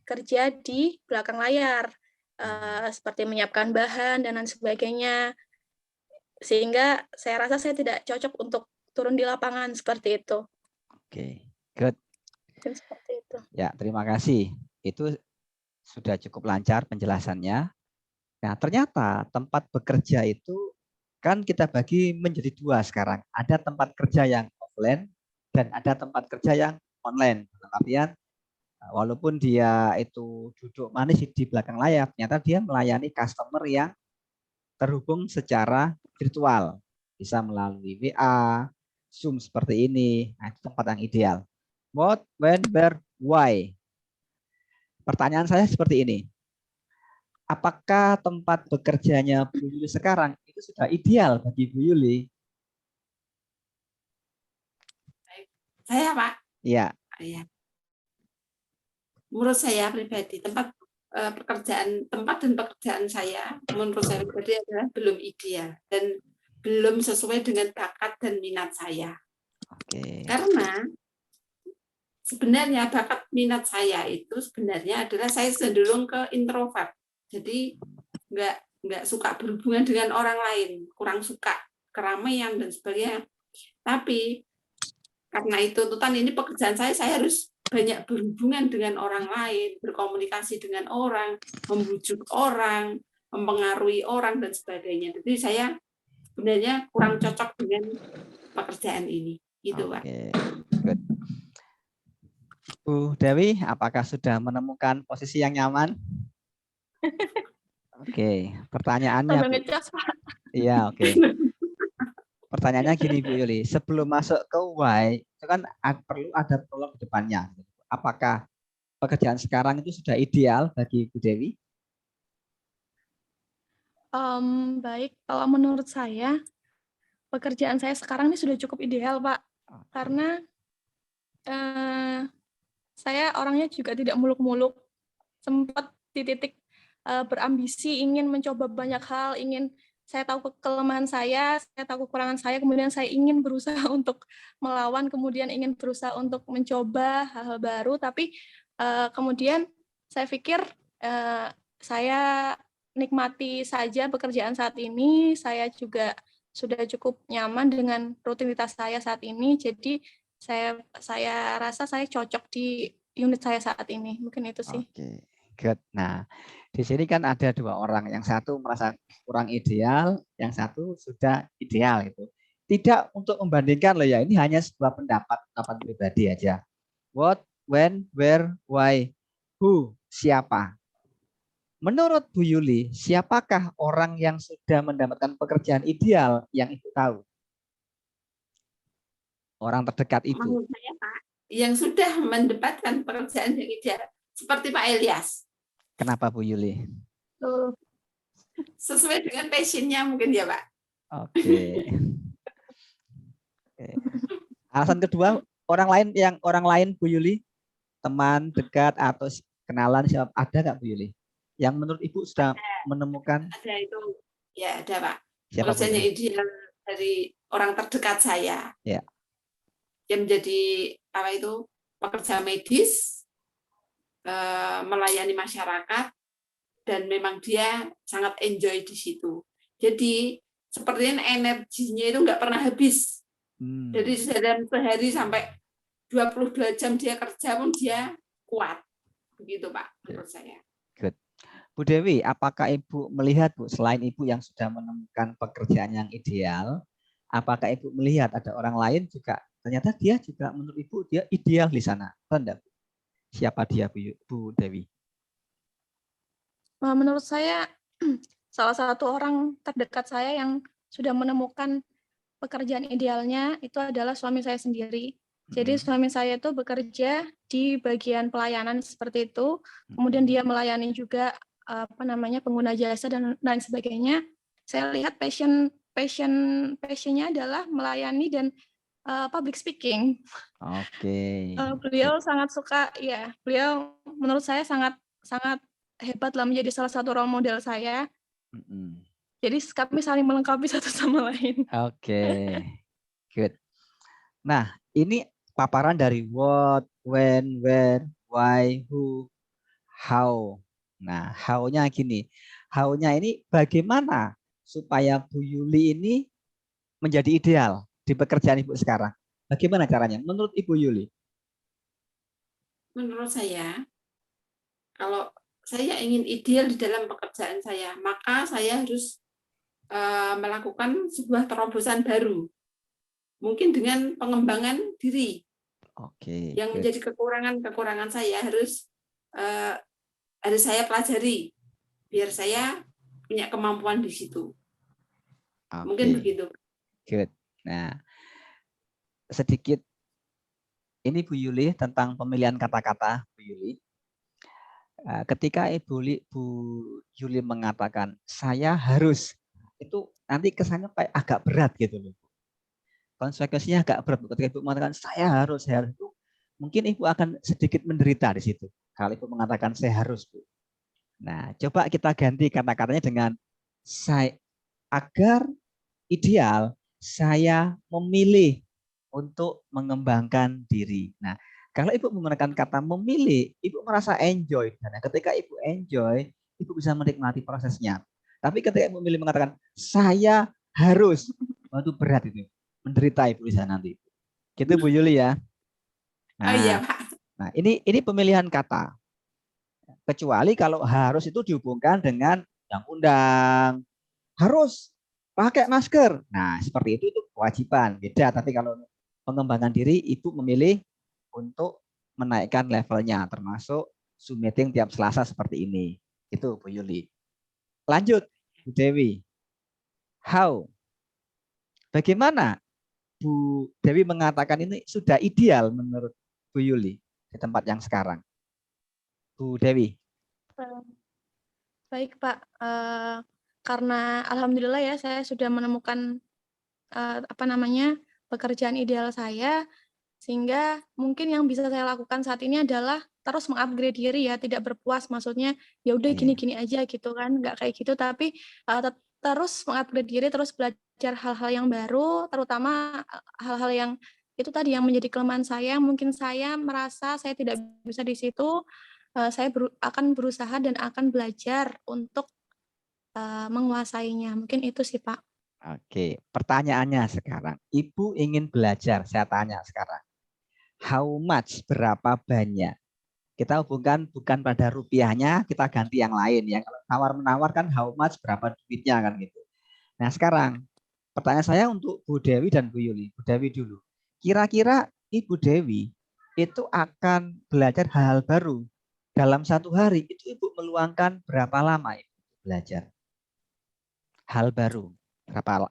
kerja di belakang layar, seperti menyiapkan bahan dan lain sebagainya. Sehingga saya rasa saya tidak cocok untuk turun di lapangan seperti itu. Oke, good. Mungkin seperti itu. Ya, terima kasih. Itu sudah cukup lancar penjelasannya. Nah, ternyata tempat bekerja itu kan kita bagi menjadi dua sekarang. Ada tempat kerja yang offline dan ada tempat kerja yang online. Dalam artian walaupun dia itu duduk manis di belakang layar, ternyata dia melayani customer yang terhubung secara virtual. Bisa melalui WA, Zoom seperti ini. Nah, itu tempat yang ideal. What, when, where, why? Pertanyaan saya seperti ini. Apakah tempat bekerjanya Bu Yuli sekarang itu sudah ideal bagi Bu Yuli? Saya Pak. Iya. Ya. Menurut saya pribadi tempat dan pekerjaan saya menurut saya pribadi adalah belum ideal dan belum sesuai dengan bakat dan minat saya. Oke. Karena sebenarnya bakat minat saya itu sebenarnya adalah saya cenderung ke introvert. Jadi nggak suka berhubungan dengan orang lain, kurang suka keramaian dan sebagainya. Tapi karena itu tuntutan ini pekerjaan saya harus banyak berhubungan dengan orang lain, berkomunikasi dengan orang, membujuk orang, mempengaruhi orang dan sebagainya. Jadi saya sebenarnya kurang cocok dengan pekerjaan ini. Gitu, Pak. Oke, good. Bu Dewi, apakah sudah menemukan posisi yang nyaman? Oke, pertanyaannya Sambil Bu. ngecas, Pak. Iya, oke. Pertanyaannya gini Bu Yuli, sebelum masuk ke why, itu kan perlu ada prolog di depannya. Apakah pekerjaan sekarang itu sudah ideal bagi Bu Dewi? Baik, kalau menurut saya, pekerjaan saya sekarang ini sudah cukup ideal, Pak. Karena saya orangnya juga tidak muluk-muluk. Sempat di titik berambisi, ingin mencoba banyak hal, saya tahu kelemahan saya tahu kekurangan saya, kemudian saya ingin berusaha untuk melawan, kemudian ingin berusaha untuk mencoba hal-hal baru, tapi kemudian saya pikir saya nikmati saja pekerjaan saat ini, saya juga sudah cukup nyaman dengan rutinitas saya saat ini, jadi saya rasa saya cocok di unit saya saat ini. Mungkin itu sih. Oke, good. Nah, di sini kan ada dua orang, yang satu merasa kurang ideal, yang satu sudah ideal itu. Tidak untuk membandingkan loh ya, ini hanya sebuah pendapat pribadi aja. What, when, where, why, who, siapa. Menurut Bu Yuli, siapakah orang yang sudah mendapatkan pekerjaan ideal yang Ibu tahu? Orang terdekat Ibu. Menurut saya, Pak, yang sudah mendapatkan pekerjaan yang ideal seperti Pak Ilyas. Kenapa Bu Yuli? Sesuai dengan passion-nya mungkin ya, Pak. Oke. Alasan kedua, orang lain Bu Yuli, teman dekat atau kenalan siapa, ada nggak Bu Yuli? Yang menurut Ibu sudah menemukan? Ada itu, ya ada Pak. Siapa pekerjaan yang ideal dari orang terdekat saya. Ya. Yang menjadi apa itu pekerja medis, melayani masyarakat, dan memang dia sangat enjoy di situ. Jadi sepertinya energinya itu nggak pernah habis. Jadi dalam sehari sampai 22 jam dia kerja pun dia kuat. Begitu Pak, menurut saya. Good. Bu Dewi, apakah Ibu melihat, Bu, selain Ibu yang sudah menemukan pekerjaan yang ideal, apakah Ibu melihat ada orang lain juga, ternyata dia juga menurut Ibu dia ideal di sana? Tanda, siapa dia Bu Dewi? Menurut saya, salah satu orang terdekat saya yang sudah menemukan pekerjaan idealnya itu adalah suami saya sendiri. Jadi suami saya itu bekerja di bagian pelayanan seperti itu, kemudian dia melayani juga pengguna jasa dan lain sebagainya. Saya lihat passionnya adalah melayani dan public speaking. Oke. Beliau sangat suka, ya. Beliau menurut saya sangat hebat lah, menjadi salah satu role model saya. Jadi kami saling melengkapi satu sama lain. Oke, good. Nah, ini paparan dari what, when, where, why, who, how. Nah, how-nya gini. How-nya ini bagaimana supaya Bu Yuli ini menjadi ideal di pekerjaan Ibu sekarang. Bagaimana caranya menurut Ibu Yuli? Menurut saya, kalau saya ingin ideal di dalam pekerjaan saya, maka saya harus melakukan sebuah terobosan baru. Mungkin dengan pengembangan diri. Oke. Yang menjadi kekurangan saya harus saya pelajari biar saya punya kemampuan di situ. Okay. Mungkin begitu. Good. Nah, sedikit ini Bu Yuli tentang pemilihan kata-kata Bu Yuli. Ketika Bu Yuli mengatakan saya harus, itu nanti kesannya kayak agak berat gitu loh. Konsekuensinya agak berat. Ketika Ibu mengatakan saya harus itu, mungkin Ibu akan sedikit menderita di situ. Kalau Ibu mengatakan saya harus, Bu. Nah, coba kita ganti kata-katanya dengan saya agar ideal, saya memilih untuk mengembangkan diri. Nah, kalau Ibu menggunakan kata memilih, Ibu merasa enjoy. Nah, ketika Ibu enjoy, Ibu bisa menikmati prosesnya. Tapi ketika Ibu memilih mengatakan saya harus, itu berat itu. Menderita Ibu bisa nanti. Gitu Bu Yuli ya. Nah, iya, Pak. Nah, ini pemilihan kata. Kecuali kalau harus itu dihubungkan dengan undang-undang. Harus pakai masker. Nah, seperti itu kewajiban. Beda, tapi kalau pengembangan diri, Ibu memilih untuk menaikkan levelnya, termasuk Zoom meeting tiap Selasa seperti ini. Itu Bu Yuli. Lanjut, Bu Dewi. How? Bagaimana Bu Dewi mengatakan ini sudah ideal menurut Bu Yuli di tempat yang sekarang? Bu Dewi. Baik Pak, karena alhamdulillah ya saya sudah menemukan pekerjaan ideal saya, sehingga mungkin yang bisa saya lakukan saat ini adalah terus mengupgrade diri ya, tidak berpuas, maksudnya ya udah gini-gini aja gitu kan, nggak kayak gitu, tapi terus mengupgrade diri, terus belajar hal-hal yang baru, terutama hal-hal yang itu tadi yang menjadi kelemahan saya, mungkin saya merasa saya tidak bisa di situ, saya akan berusaha dan akan belajar untuk menguasainya. Mungkin itu sih, Pak. Oke, pertanyaannya sekarang. Ibu ingin belajar, saya tanya sekarang. How much, berapa banyak? Kita hubungkan bukan pada rupiahnya, kita ganti yang lain ya. Kalau tawar-menawar kan how much, berapa duitnya kan gitu. Nah sekarang, pertanyaan saya untuk Bu Dewi dan Bu Yuli. Bu Dewi dulu. Kira-kira Ibu Dewi itu akan belajar hal-hal baru dalam satu hari. Itu Ibu meluangkan berapa lama Ibu belajar? Hal baru.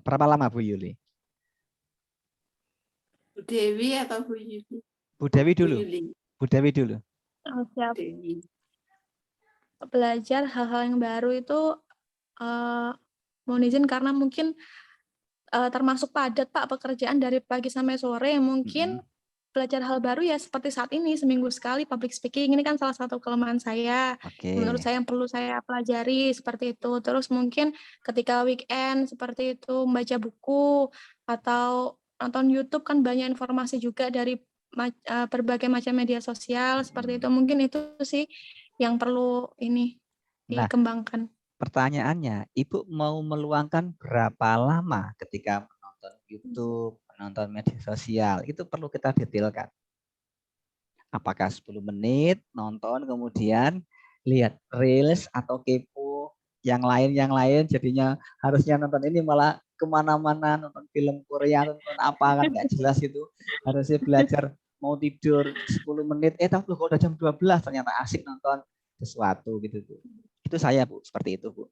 Berapa lama Bu Yuli? Bu Dewi atau Bu Yuli? Bu Dewi Bu dulu. Yuli. Bu Dewi dulu. Siap. Dewi. Belajar hal-hal yang baru itu mohon izin karena mungkin termasuk padat Pak pekerjaan dari pagi sampai sore. Mungkin belajar hal baru ya seperti saat ini seminggu sekali public speaking ini kan salah satu kelemahan saya. Oke. Menurut saya yang perlu saya pelajari seperti itu. Terus mungkin ketika weekend seperti itu membaca buku atau nonton YouTube kan banyak informasi juga dari berbagai macam media sosial seperti itu. Mungkin itu sih yang perlu ini dikembangkan. Pertanyaannya, Ibu mau meluangkan berapa lama ketika menonton YouTube, menonton media sosial? Itu perlu kita detailkan. Apakah 10 menit nonton, kemudian lihat reels atau kepo yang lain, jadinya harusnya nonton ini malah kemana-mana, nonton film Korea, nonton apa kan nggak jelas itu. Harusnya belajar mau tidur 10 menit, tapi kok udah jam 12 ternyata asik nonton sesuatu gitu tuh. Itu saya Bu, seperti itu Bu.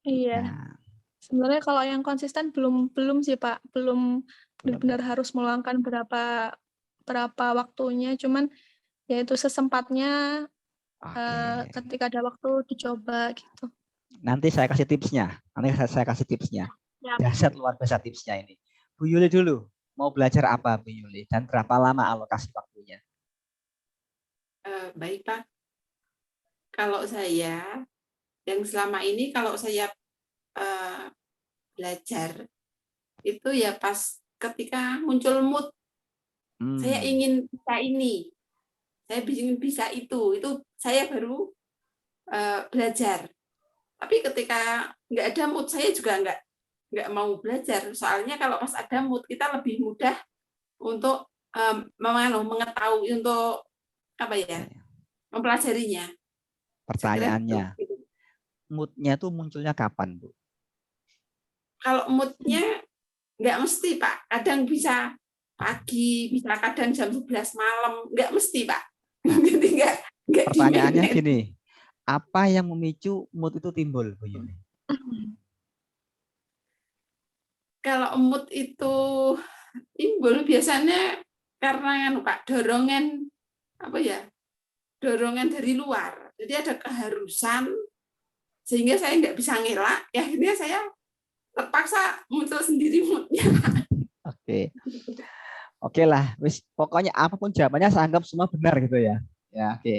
Iya. Nah, sebenarnya kalau yang konsisten belum sih Pak, belum benar-benar ya. harus meluangkan berapa waktunya, cuman ya itu sesempatnya ketika ada waktu dicoba gitu. Nanti saya kasih tipsnya. Ya. Dahsyat luar biasa tipsnya ini. Bu Yuli dulu, mau belajar apa Bu Yuli dan berapa lama alokasi waktunya? Baik Pak. Kalau saya yang selama ini kalau saya belajar itu ya pas ketika muncul mood saya ingin bisa ini, saya ingin bisa itu saya baru belajar. Tapi ketika nggak ada mood saya juga nggak mau belajar. Soalnya kalau pas ada mood kita lebih mudah untuk mengetahui untuk apa ya mempelajarinya. Pertanyaannya, moodnya tuh munculnya kapan Bu? Kalau moodnya nggak mesti Pak, kadang bisa pagi, bisa kadang jam 11 malam, nggak mesti Pak. Jadi nggak Pertanyaannya gini, apa yang memicu mood itu timbul Bu Yuli? Kalau mood itu timbul biasanya karena Pak dorongan dorongan dari luar. Jadi ada keharusan sehingga saya nggak bisa ngelak. Ya akhirnya saya terpaksa muncul sendiri moodnya. Oke lah, pokoknya apapun jawabannya saya anggap semua benar gitu ya. Ya, oke.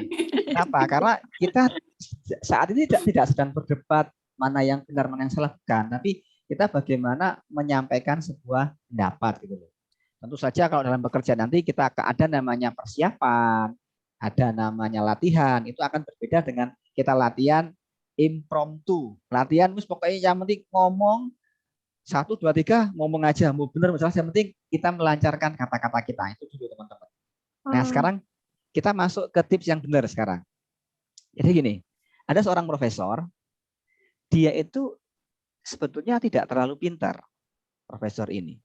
Kenapa? Karena kita saat ini tidak sedang berdebat mana yang benar mana yang salah, bukan, tapi kita bagaimana menyampaikan sebuah pendapat gitu loh. Tentu saja kalau dalam bekerja nanti kita ada namanya persiapan, ada namanya latihan, itu akan berbeda dengan kita latihan impromptu. Latihan pokoknya yang penting ngomong 1, 2, 3 ngomong aja, mau benar masalah yang penting kita melancarkan kata-kata kita, itu dulu teman-teman. Nah sekarang kita masuk ke tips yang benar sekarang. Jadi gini, ada seorang profesor, dia itu sebetulnya tidak terlalu pintar, profesor ini.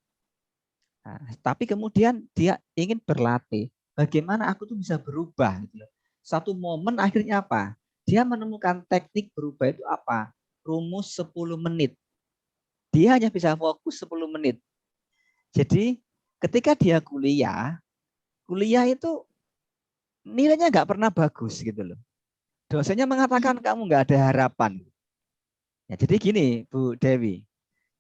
Nah, tapi kemudian dia ingin berlatih. Bagaimana aku tuh bisa berubah? Gitu. Satu momen akhirnya apa? Dia menemukan teknik berubah itu apa? Rumus 10 menit. Dia hanya bisa fokus 10 menit. Jadi ketika dia kuliah itu nilainya nggak pernah bagus gitu loh. Dosennya mengatakan kamu nggak ada harapan. Ya, jadi gini Bu Dewi.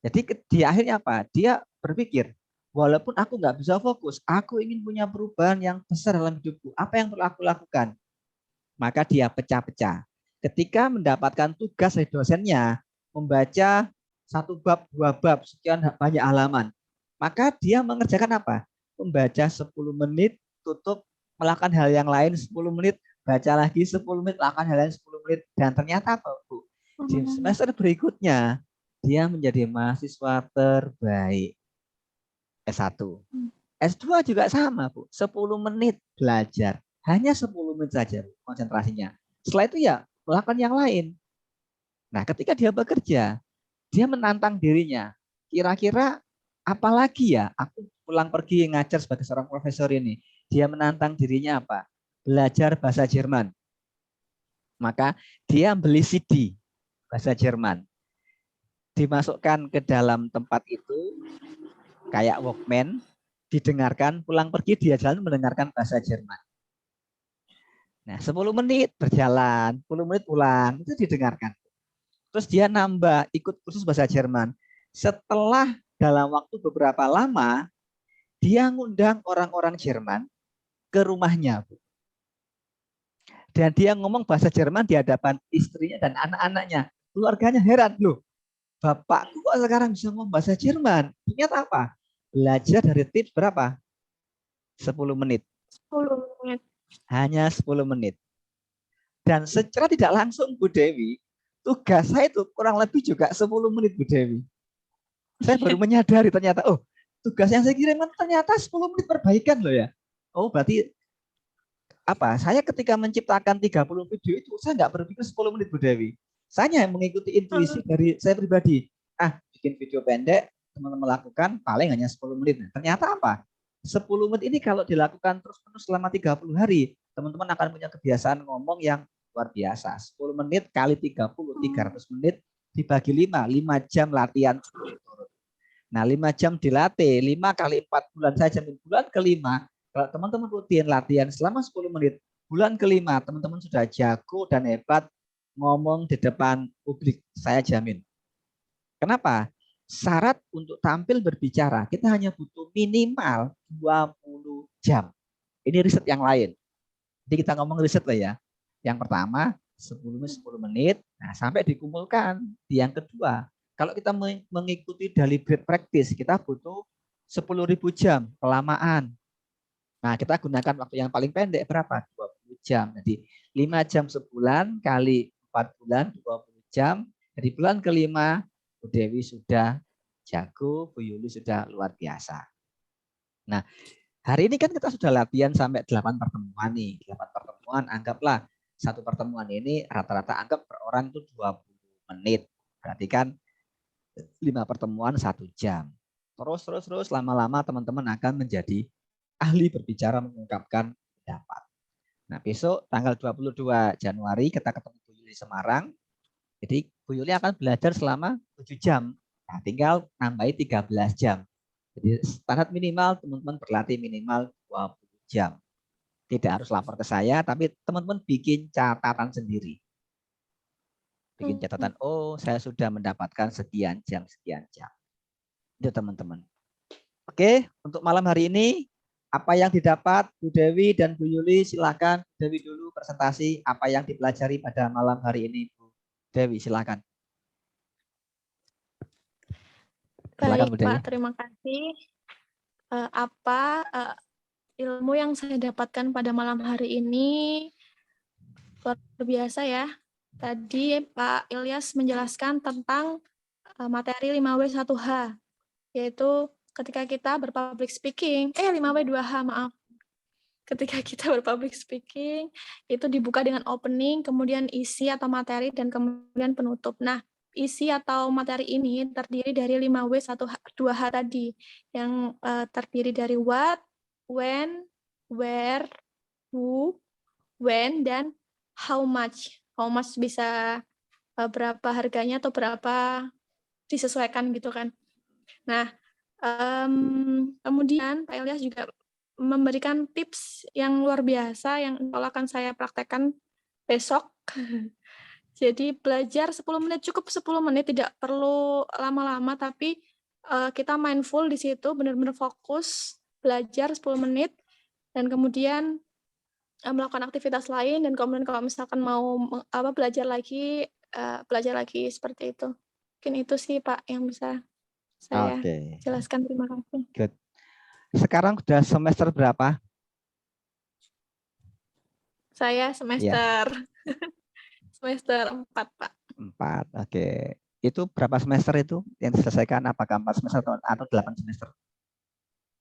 Jadi di akhirnya apa? Dia berpikir, walaupun aku nggak bisa fokus, aku ingin punya perubahan yang besar dalam hidupku. Apa yang perlu aku lakukan? Maka dia pecah-pecah. Ketika mendapatkan tugas dari dosennya, membaca 1 bab, 2 bab, sekian banyak halaman. Maka dia mengerjakan apa? Membaca 10 menit, tutup, melakukan hal yang lain 10 menit, baca lagi 10 menit, lakukan hal lain 10 menit. Dan ternyata apa, Bu? Di semester berikutnya, dia menjadi mahasiswa terbaik S1. S2 juga sama, Bu. 10 menit belajar. Hanya 10 menit saja konsentrasinya. Setelah itu ya melakukan yang lain. Nah, ketika dia bekerja, dia menantang dirinya. Kira-kira apa lagi ya? Aku pulang pergi ngajar sebagai seorang profesor ini. Dia menantang dirinya apa? Belajar bahasa Jerman. Maka dia beli CD bahasa Jerman. Dimasukkan ke dalam tempat itu kayak Walkman, didengarkan, pulang pergi dia jalan mendengarkan bahasa Jerman. Nah, 10 menit berjalan, 10 menit pulang, itu didengarkan. Terus dia nambah, ikut kursus bahasa Jerman. Setelah dalam waktu beberapa lama, dia ngundang orang-orang Jerman ke rumahnya. Dan dia ngomong bahasa Jerman di hadapan istrinya dan anak-anaknya. Keluarganya heran, loh, bapakku kok sekarang bisa ngomong bahasa Jerman? Ternyata apa? Belajar dari tips berapa? 10 menit. 10 menit. Hanya 10 menit. Dan secara tidak langsung Bu Dewi, tugas saya itu kurang lebih juga 10 menit Bu Dewi. Saya baru menyadari ternyata, oh tugas yang saya kirimkan ternyata 10 menit perbaikan loh ya. Oh berarti apa? Saya ketika menciptakan 30 video itu saya nggak berpikir 10 menit Bu Dewi. Saya mengikuti intuisi dari saya pribadi. Bikin video pendek, teman-teman lakukan paling hanya 10 menit. Ternyata apa? 10 menit ini kalau dilakukan terus-menerus selama 30 hari, teman-teman akan punya kebiasaan ngomong yang luar biasa. 10 menit kali 30, 300 menit dibagi 5 jam latihan. Nah, 5 jam dilatih, 5 kali 4 bulan saja. Bulan kelima, kalau teman-teman rutin latihan selama 10 menit, bulan kelima teman-teman sudah jago dan hebat ngomong di depan publik, saya jamin. Kenapa? Syarat untuk tampil berbicara, kita hanya butuh minimal 20 jam. Ini riset yang lain. Jadi kita ngomong riset lah ya. Yang pertama, 10 menit, nah sampai dikumpulkan. Di yang kedua, kalau kita mengikuti deliberate practice, kita butuh 10.000 jam, kelamaan. Nah, kita gunakan waktu yang paling pendek berapa? 20 jam. Jadi 5 jam sebulan kali 4 bulan, 20 jam. Jadi bulan kelima, Bu Dewi sudah jago, Bu Yuli sudah luar biasa. Nah, hari ini kan kita sudah latihan sampai 8 pertemuan nih. 8 pertemuan, anggaplah satu pertemuan ini rata-rata anggap per orang itu 20 menit. Berarti kan 5 pertemuan 1 jam. Terus lama-lama teman-teman akan menjadi ahli berbicara mengungkapkan pendapat. Nah, besok tanggal 22 Januari kita ketemu Bu Yuli Semarang. Jadi Bu Yuli akan belajar selama 7 jam. Nah, tinggal nambahi 13 jam. Jadi standar minimal teman-teman berlatih minimal 20 jam. Tidak harus lapor ke saya, tapi teman-teman bikin catatan sendiri. Bikin catatan, oh saya sudah mendapatkan sekian jam. Itu teman-teman. Oke, untuk malam hari ini, apa yang didapat Bu Dewi dan Bu Yuli, silakan Bu Dewi dulu presentasi apa yang dipelajari pada malam hari ini. Bu Dewi, silakan. Baik, Pak, terima kasih. Ilmu yang saya dapatkan pada malam hari ini luar biasa ya. Tadi Pak Ilyas menjelaskan tentang materi 5W1H, yaitu ketika kita berpublic speaking, 5W2H, maaf. Ketika kita berpublic speaking, itu dibuka dengan opening, kemudian isi atau materi, dan kemudian penutup. Nah, isi atau materi ini terdiri dari 5W 2H tadi, yang terdiri dari what, when, where, who, when, dan how much. How much bisa berapa harganya atau berapa disesuaikan gitu kan. Nah, kemudian Pak Ilyas juga memberikan tips yang luar biasa yang akan saya praktekkan besok. Jadi belajar 10 menit, cukup 10 menit, tidak perlu lama-lama, tapi kita mindful di situ, benar-benar fokus, belajar 10 menit, dan kemudian melakukan aktivitas lain, dan kemudian kalau misalkan mau belajar lagi seperti itu. Mungkin itu sih Pak yang bisa saya Oke. jelaskan. Terima kasih. Good. Sekarang sudah semester berapa? Saya semester 4, Pak. 4. Oke. Itu berapa semester itu yang diselesaikan? Apakah 4 semester atau 8 semester?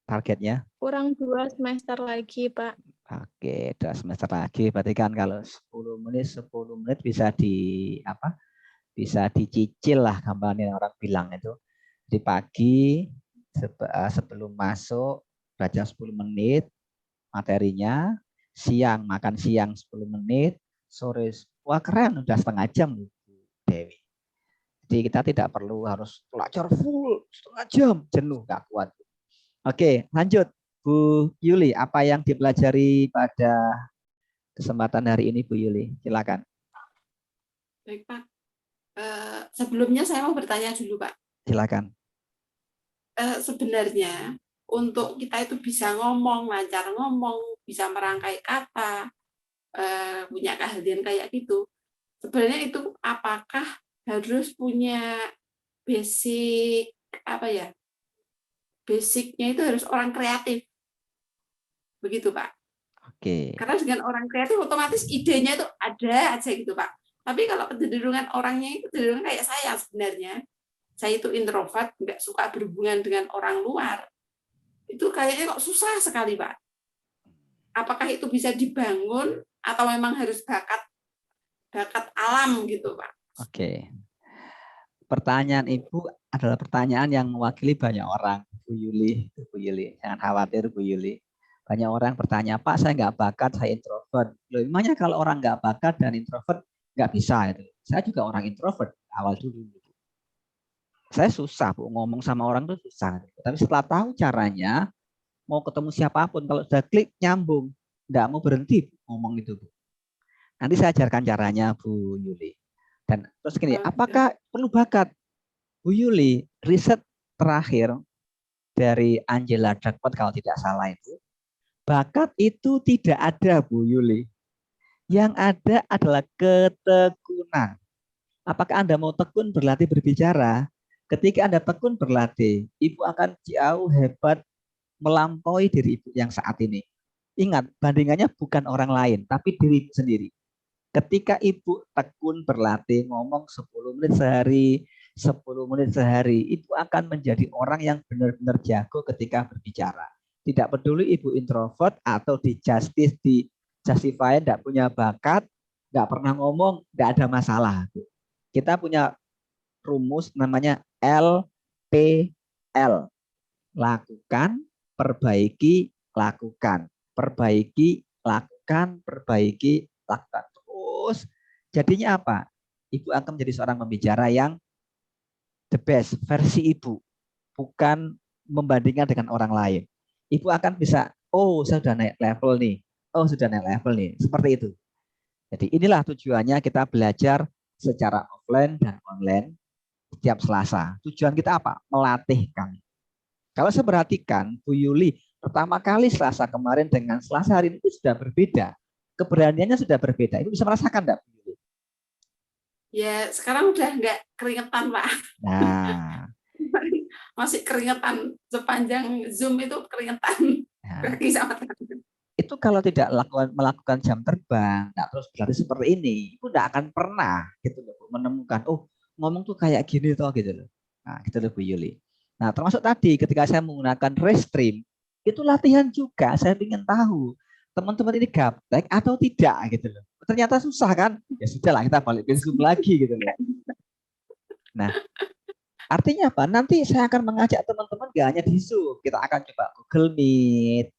Targetnya? Kurang 2 semester lagi, Pak. Oke, 2 semester lagi. Berarti kan kalau 10 menit bisa bisa dicicil lah, gambarnya orang bilang itu. Di pagi sebelum masuk baca 10 menit materinya, siang makan siang 10 menit, sore wah keren udah setengah jam Bu Dewi. Jadi kita tidak perlu harus belajar full setengah jam, jenuh nggak kuat. Oke, lanjut Bu Yuli, apa yang dipelajari pada kesempatan hari ini Bu Yuli? Silakan. Baik Pak. Sebelumnya saya mau bertanya dulu Pak. Silakan. Sebenarnya untuk kita itu bisa ngomong, lancar ngomong, bisa merangkai kata, punya keahlian kayak gitu. Sebenarnya itu apakah harus punya basic basicnya itu harus orang kreatif, begitu Pak? Oke. Karena dengan orang kreatif otomatis idenya itu ada aja gitu Pak. Tapi kalau kecenderungan orangnya itu cenderungan kayak saya sebenarnya, saya itu introvert, nggak suka berhubungan dengan orang luar. Itu kayaknya kok susah sekali Pak. Apakah itu bisa dibangun atau memang harus bakat alam gitu Pak? Oke. Pertanyaan Ibu adalah pertanyaan yang mewakili banyak orang, Bu Yuli. Jangan khawatir Bu Yuli. Banyak orang bertanya, Pak saya nggak bakat, saya introvert. Loh, emangnya kalau orang nggak bakat dan introvert nggak bisa itu? Saya juga orang introvert awal dulu. Saya susah Bu, ngomong sama orang itu susah. Tapi setelah tahu caranya, mau ketemu siapapun, kalau sudah klik nyambung, nggak mau berhenti ngomong itu Bu. Nanti saya ajarkan caranya Bu Yuli. Dan terus gini, apakah perlu bakat? Bu Yuli, riset terakhir dari Angela Duckworth kalau tidak salah itu, bakat itu tidak ada Bu Yuli. Yang ada adalah ketekunan. Apakah Anda mau tekun berlatih berbicara? Ketika Anda tekun berlatih, Ibu akan jauh hebat melampaui diri Ibu yang saat ini. Ingat, bandingannya bukan orang lain, tapi diri sendiri. Ketika Ibu tekun berlatih ngomong 10 menit sehari, 10 menit sehari, Ibu akan menjadi orang yang benar-benar jago ketika berbicara. Tidak peduli Ibu introvert atau di justify, tidak punya bakat, nggak pernah ngomong, nggak ada masalah. Kita punya rumus namanya LPL. Lakukan, perbaiki, lakukan. Perbaiki, lakukan, perbaiki, lakukan. Terus jadinya apa? Ibu akan menjadi seorang pembicara yang the best versi Ibu, bukan membandingkan dengan orang lain. Ibu akan bisa, oh saya sudah naik level nih, oh sudah naik level nih, seperti itu. Jadi inilah tujuannya kita belajar secara offline dan online setiap Selasa. Tujuan kita apa? Melatihkan. Kalau saya perhatikan, Bu Yuli, pertama kali Selasa kemarin dengan Selasa hari ini sudah berbeda. Keberaniannya sudah berbeda. Ibu bisa merasakan enggak, Bu Yuli? Ya, sekarang udah nggak keringetan, Pak. Nah. Masih keringetan. Sepanjang Zoom itu keringetan. Nah. Sama tangan. Itu kalau tidak melakukan jam terbang, nah terus berarti seperti ini, itu tidak akan pernah gitu loh, menemukan, oh ngomong tuh kayak gini toh gitu loh. Nah, gitu loh Bu Yuli. Nah, termasuk tadi ketika saya menggunakan Restream, itu latihan juga. Saya ingin tahu teman-teman ini gaptek atau tidak gitu loh. Ternyata susah kan? Ya sudahlah kita balik ke Zoom lagi gitu loh. Nah, artinya apa? Nanti saya akan mengajak teman-teman gak hanya di Zoom, kita akan coba Google Meet,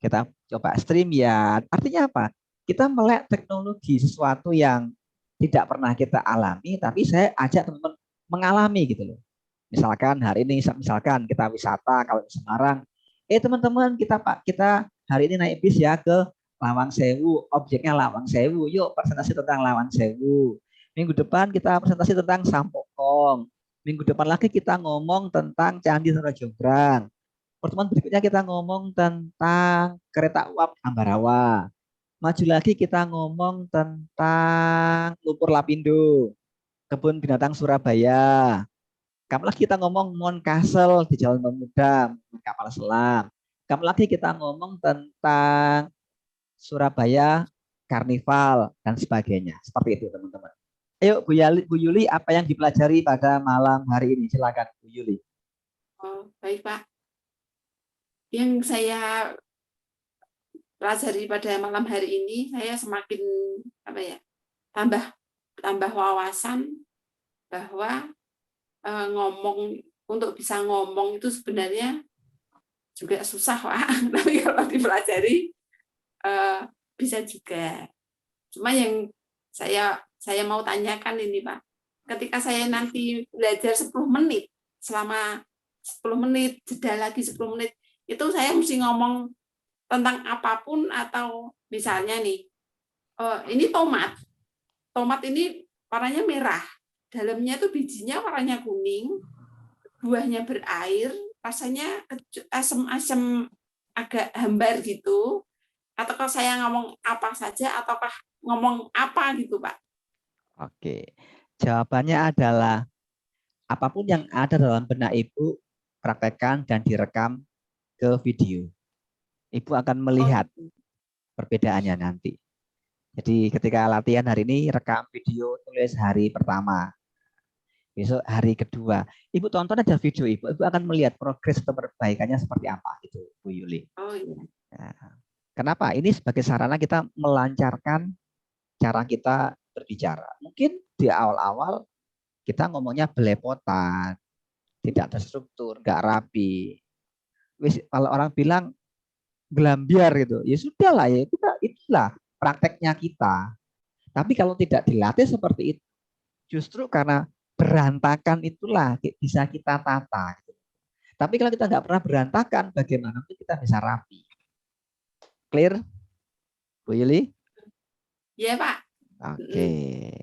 kita coba StreamYard. Artinya apa? Kita melek teknologi sesuatu yang tidak pernah kita alami, tapi saya ajak teman-teman mengalami gitu loh. Misalkan hari ini, misalkan kita wisata kalau di Semarang, teman-teman kita hari ini naik bis ya ke Lawang Sewu, objeknya Lawang Sewu, yuk presentasi tentang Lawang Sewu. Minggu depan kita presentasi tentang Sampokong. Minggu depan lagi kita ngomong tentang Candi Jonggrang. Pertemuan berikutnya kita ngomong tentang kereta uap Ambarawa. Maju lagi kita ngomong tentang Lumpur Lapindo, kebun binatang Surabaya. Kapan lagi kita ngomong Mon Castle di Jalan Pemuda, kapal selam. Kapan lagi kita ngomong tentang Surabaya Karnival dan sebagainya. Seperti itu teman-teman. Ayo Bu Yuli, apa yang dipelajari pada malam hari ini? Silakan Bu Yuli. Oh, baik Pak. Yang saya pelajari pada malam hari ini, saya semakin tambah wawasan bahwa ngomong, untuk bisa ngomong itu sebenarnya juga susah Pak. Tapi kalau dipelajari bisa juga. Cuma yang saya mau tanyakan ini Pak, ketika saya nanti belajar 10 menit, selama 10 menit, jeda lagi 10 menit, itu saya mesti ngomong tentang apapun, atau misalnya nih, ini tomat ini warnanya merah, dalamnya tuh bijinya warnanya kuning, buahnya berair, rasanya asam-asam agak hambar gitu, ataukah saya ngomong apa saja, ataukah ngomong apa gitu Pak? Oke, jawabannya adalah apapun yang ada dalam benak Ibu, praktekkan dan direkam ke video. Ibu akan melihat perbedaannya nanti. Jadi ketika latihan hari ini, rekam video, tulis hari pertama. Besok hari kedua. Ibu tonton aja video Ibu. Ibu akan melihat progres atau perbaikannya seperti apa gitu, Bu Yuli. Oh iya. Nah, kenapa? Ini sebagai sarana kita melancarkan cara kita berbicara. Mungkin di awal-awal kita ngomongnya belepotan, tidak terstruktur, nggak rapi. Kalau orang bilang gelambiar gitu, ya sudah lah ya, itulah prakteknya kita. Tapi kalau tidak dilatih seperti itu, justru karena berantakan itulah bisa kita tata. Tapi kalau kita nggak pernah berantakan, bagaimana kita bisa rapi? Clear, Bu Yuli? Iya Pak. Oke,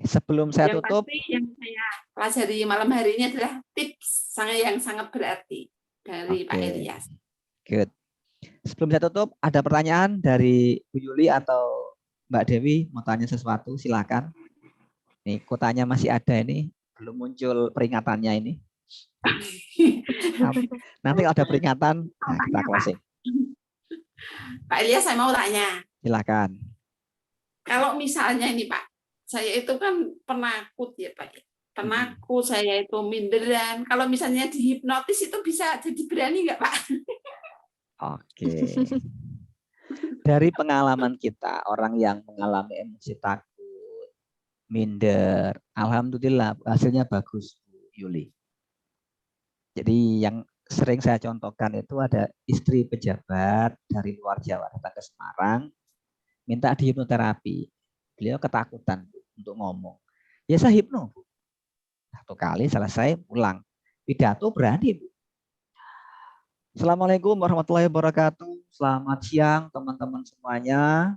sebelum saya tutup, yang saya pelajari malam hari ini adalah tips yang sangat berarti dari Pak Elias. Good. Sebelum saya tutup, ada pertanyaan dari Bu Yuli atau Mbak Dewi mau tanya sesuatu, silakan. Nih, kotanya masih ada ini, belum muncul peringatannya ini. Nanti kalau ada peringatan, nah kita closing. Pak Elias, saya mau tanya. Silakan. Kalau misalnya ini Pak, saya itu kan penakut ya Pak. Penakut, saya itu minderan. Kalau misalnya dihipnotis itu bisa jadi berani nggak Pak? Oke. Dari pengalaman kita, orang yang mengalami emosi takut, minder, alhamdulillah hasilnya bagus, Bu Yuli. Jadi yang sering saya contohkan itu ada istri pejabat dari luar Jawa datang ke Semarang, minta dihipnoterapi. Beliau ketakutan untuk ngomong. Ya saya hipno, Bu. Satu kali selesai pulang. Pidato berani, Bu. Assalamualaikum warahmatullahi wabarakatuh. Selamat siang teman-teman semuanya.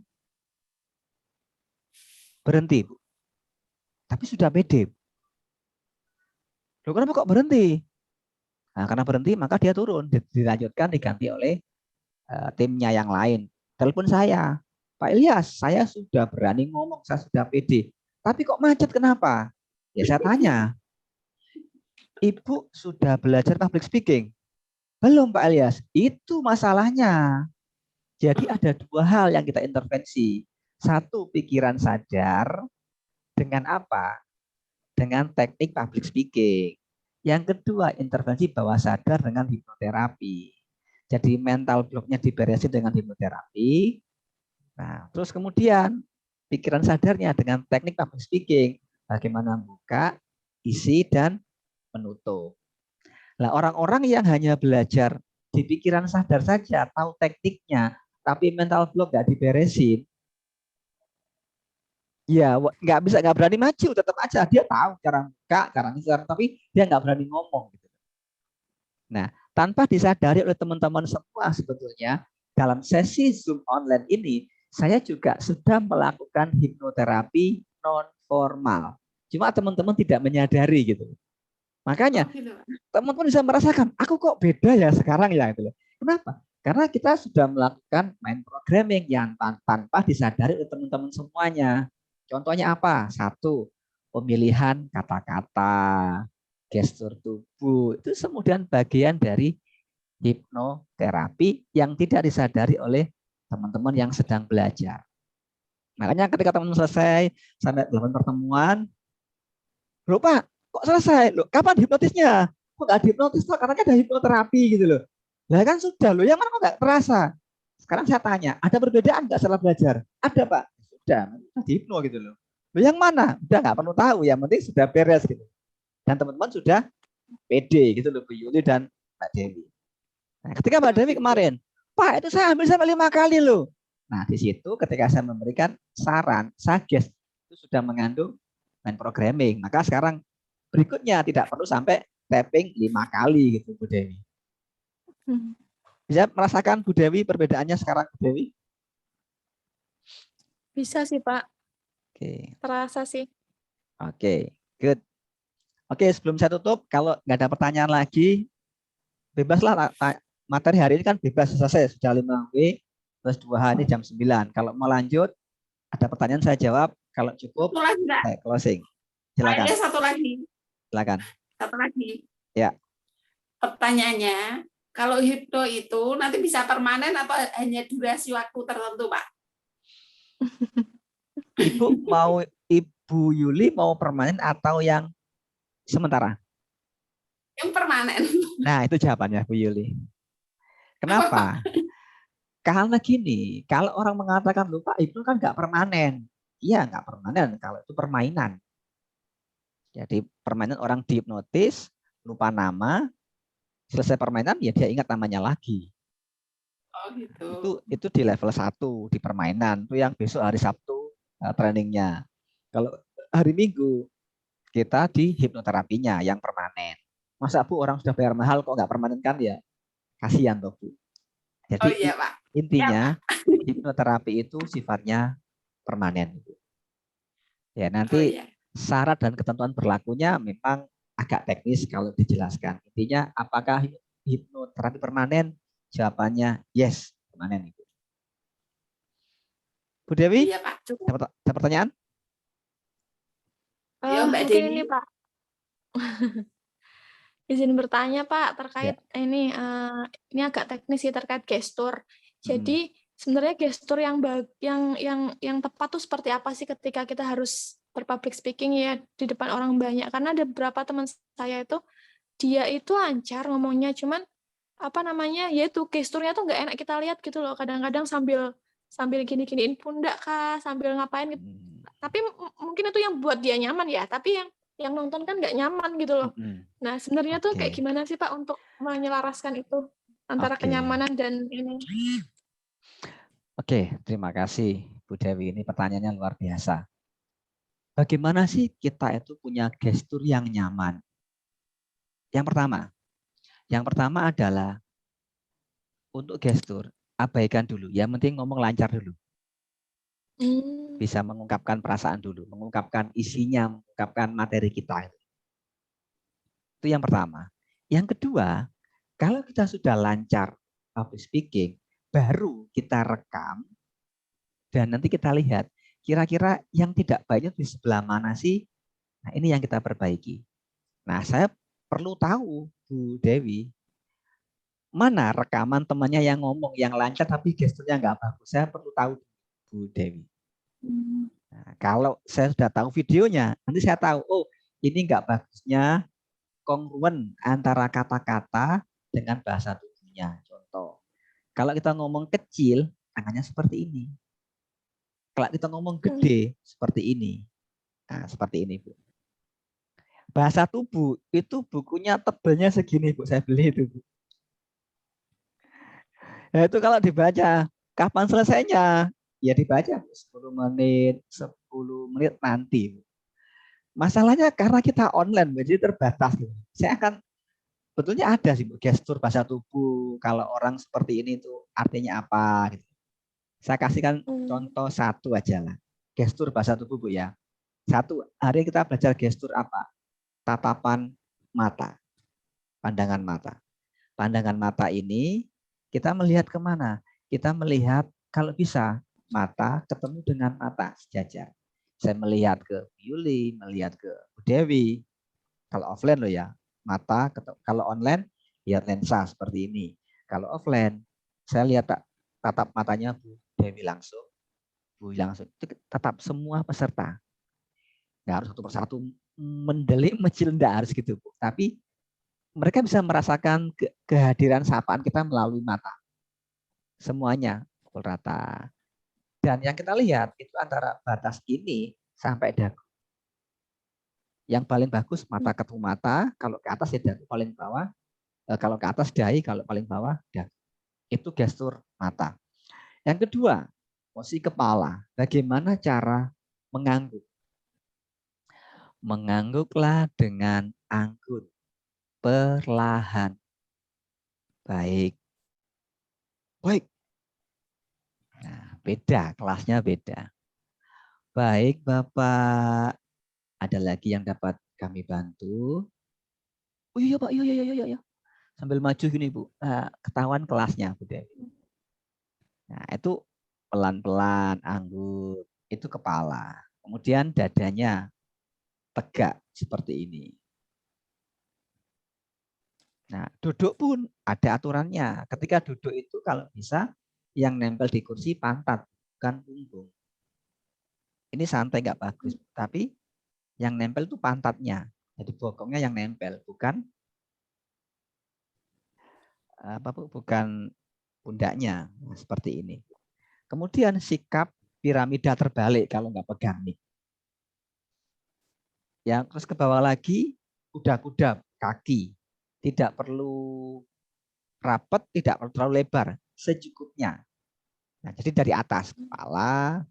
Berhenti, Bu. Tapi sudah pede. Loh, kenapa kok berhenti? Nah, karena berhenti maka dia turun. Dilanjutkan, diganti oleh timnya yang lain. Telepon saya. Pak Ilyas, saya sudah berani ngomong, saya sudah pede. Tapi kok macet kenapa? Ya saya tanya. Ibu sudah belajar public speaking? Belum Pak Ilyas, itu masalahnya. Jadi ada dua hal yang kita intervensi. Satu, pikiran sadar. Dengan apa? Dengan teknik public speaking. Yang kedua, intervensi bawah sadar dengan hipnoterapi. Jadi mental blocknya diberesin dengan hipnoterapi. Nah, terus kemudian pikiran sadarnya dengan teknik public speaking. Bagaimana buka, isi, dan menutup. Nah, orang-orang yang hanya belajar di pikiran sadar saja, tahu tekniknya, tapi mental block nggak diberesin, ya nggak berani maju, tetap aja dia tahu cara buka, cara ini, tapi dia nggak berani ngomong. Gitu. Nah, tanpa disadari oleh teman-teman semua sebetulnya, dalam sesi Zoom online ini, saya juga sudah melakukan hipnoterapi non formal. Cuma teman-teman tidak menyadari gitu. Makanya teman-teman bisa merasakan, aku kok beda ya sekarang ya gitu. Kenapa? Karena kita sudah melakukan mind programming yang tanpa disadari oleh teman-teman semuanya. Contohnya apa? Satu, pemilihan kata-kata, gestur tubuh, itu kemudian bagian dari hipnoterapi yang tidak disadari oleh teman-teman yang sedang belajar. Makanya ketika teman-teman selesai sampai 8 pertemuan, loh Pak, kok selesai? Loh, kapan hipnotisnya? Kok nggak dihipnotis? Karena kan ada hipnoterapi gitu loh. Lah kan sudah loh, yang mana kok nggak terasa? Sekarang saya tanya, ada perbedaan nggak setelah belajar? Ada Pak. Sudah, di hipno gitu loh. Loh yang mana? Udah nggak perlu tahu, yang penting sudah beres gitu. Dan teman-teman sudah pede gitu loh, Bu Yuli dan Mbak Dewi. Nah, ketika Mbak Dewi kemarin, Pak itu saya ambil sampai 5 kali loh. Nah di situ ketika saya memberikan saran, suggest, itu sudah mengandung mind programming. Maka sekarang berikutnya tidak perlu sampai tapping 5 kali gitu Bu Dewi. Bisa merasakan Bu Dewi perbedaannya sekarang Bu Dewi? Bisa sih Pak. Oke. Terasa sih. Oke, good. Oke, sebelum saya tutup, kalau nggak ada pertanyaan lagi, bebaslah. Materi hari ini kan bebas selesai, sudah 5W plus 2H ini jam 9. Kalau mau lanjut, ada pertanyaan saya jawab. Kalau cukup, saya closing. Silakan. Satu lagi. Silakan. Satu lagi. Ya. Pertanyaannya, kalau hipno itu nanti bisa permanen atau hanya durasi waktu tertentu, Pak? Ibu Yuli mau permanen atau yang sementara? Yang permanen. Nah, itu jawabannya Bu Yuli. Kenapa? Karena gini, kalau orang mengatakan lupa hipno kan nggak permanen. Iya, nggak permanen kalau itu permainan. Jadi permainan orang dihipnotis, lupa nama, selesai permainan ya dia ingat namanya lagi. Oh gitu. Itu di level 1 di permainan. Itu yang besok hari Sabtu trainingnya. Kalau hari Minggu kita di hipnoterapinya yang permanen. Masa Bu orang sudah bayar mahal kok nggak permanen kan ya? Kasihan toh Bu. Jadi iya, Pak. intinya hipnoterapi itu sifatnya permanen. Ya nanti syarat dan ketentuan berlakunya memang agak teknis kalau dijelaskan. Intinya apakah hipnoterapi permanen? Jawabannya yes, permanen itu. Bu Dewi, iya, Pak. ada pertanyaan? Mbak Mungkin Dewi. ini Pak. Izin bertanya Pak terkait ini agak teknis sih terkait gestur. Jadi sebenarnya gestur yang tepat tuh seperti apa sih ketika kita harus berpublic speaking ya di depan orang banyak? Karena ada beberapa teman saya itu dia itu lancar ngomongnya, cuman apa namanya ya itu gesturnya tuh nggak enak kita lihat gitu loh. Kadang-kadang sambil gini-giniin pundak kah, sambil ngapain gitu. Tapi mungkin itu yang buat dia nyaman ya. Tapi yang nonton kan nggak nyaman gitu loh. Nah sebenarnya tuh kayak gimana sih Pak untuk menyelaraskan itu antara kenyamanan dan ini? Oke, terima kasih Bu Dewi. Ini pertanyaannya luar biasa. Bagaimana sih kita itu punya gestur yang nyaman? Yang pertama adalah untuk gestur abaikan dulu. Yang penting ngomong lancar dulu. Bisa mengungkapkan perasaan dulu, mengungkapkan isinya, mengungkapkan materi kita. Itu yang pertama. Yang kedua, kalau kita sudah lancar public speaking, baru kita rekam dan nanti kita lihat kira-kira yang tidak baiknya di sebelah mana sih. Nah, ini yang kita perbaiki. Nah, saya perlu tahu Bu Dewi, mana rekaman temannya yang ngomong yang lancar tapi gesturnya nggak bagus. Saya perlu tahu Bu Dewi. Nah, kalau saya sudah tahu videonya, nanti saya tahu, oh ini nggak bagusnya kongruen antara kata-kata dengan bahasa tubuhnya. Contoh, kalau kita ngomong kecil, tangannya seperti ini. Kalau kita ngomong gede, seperti ini. Nah, seperti ini, Bu. Bahasa tubuh itu bukunya tebelnya segini Bu, saya beli itu Bu. Nah, itu kalau dibaca, kapan selesainya? Ya dibaca 10 menit, 10 menit nanti. Masalahnya karena kita online, jadi terbatas. Saya akan, betulnya ada sih Bu, gestur bahasa tubuh. Kalau orang seperti ini itu artinya apa? Gitu. Saya kasihkan contoh satu aja lah. Gestur bahasa tubuh Bu ya. Satu, hari kita belajar gestur apa? Tatapan mata, pandangan mata. Pandangan mata ini kita melihat kemana? Kita melihat kalau bisa mata ketemu dengan mata sejajar. Saya melihat ke Yuli, melihat ke Bu Dewi. Kalau offline loh ya, mata. Kalau online, lihat lensa seperti ini. Kalau offline, saya lihat tatap matanya Bu Dewi langsung. Bu langsung. Itu tatap semua peserta. Nggak harus satu persatu mendelik, mecil, nggak harus gitu Bu. Tapi mereka bisa merasakan kehadiran sapaan kita melalui mata. Semuanya pukul rata. Dan yang kita lihat itu antara batas ini sampai dagu. Yang paling bagus mata ketemu mata, kalau ke atas ya dagu paling bawah, kalau ke atas dahi, kalau paling bawah dagu. Itu gestur mata. Yang kedua, posisi kepala. Bagaimana cara mengangguk? Mengangguklah dengan anggun, perlahan. Baik. Baik. Nah, beda, kelasnya beda. Baik, Bapak. Ada lagi yang dapat kami bantu? Oh iya, Pak. Iya, iya, iya, iya. Sambil maju gini, Bu. Ketahuan kelasnya, Bu Dewi. Nah, itu pelan-pelan, anggut. Itu kepala. Kemudian dadanya tegak seperti ini. Nah, duduk pun ada aturannya. Ketika duduk itu kalau bisa yang nempel di kursi pantat, bukan punggung. Ini santai nggak bagus, tapi yang nempel itu pantatnya. Jadi bokongnya yang nempel, bukan apa Bu, bukan pundaknya. Nah, seperti ini. Kemudian sikap piramida terbalik kalau nggak pegang nih. Yang terus ke bawah lagi, kuda-kuda kaki. Tidak perlu rapat, tidak perlu terlalu lebar, secukupnya. Nah, jadi dari atas kepala,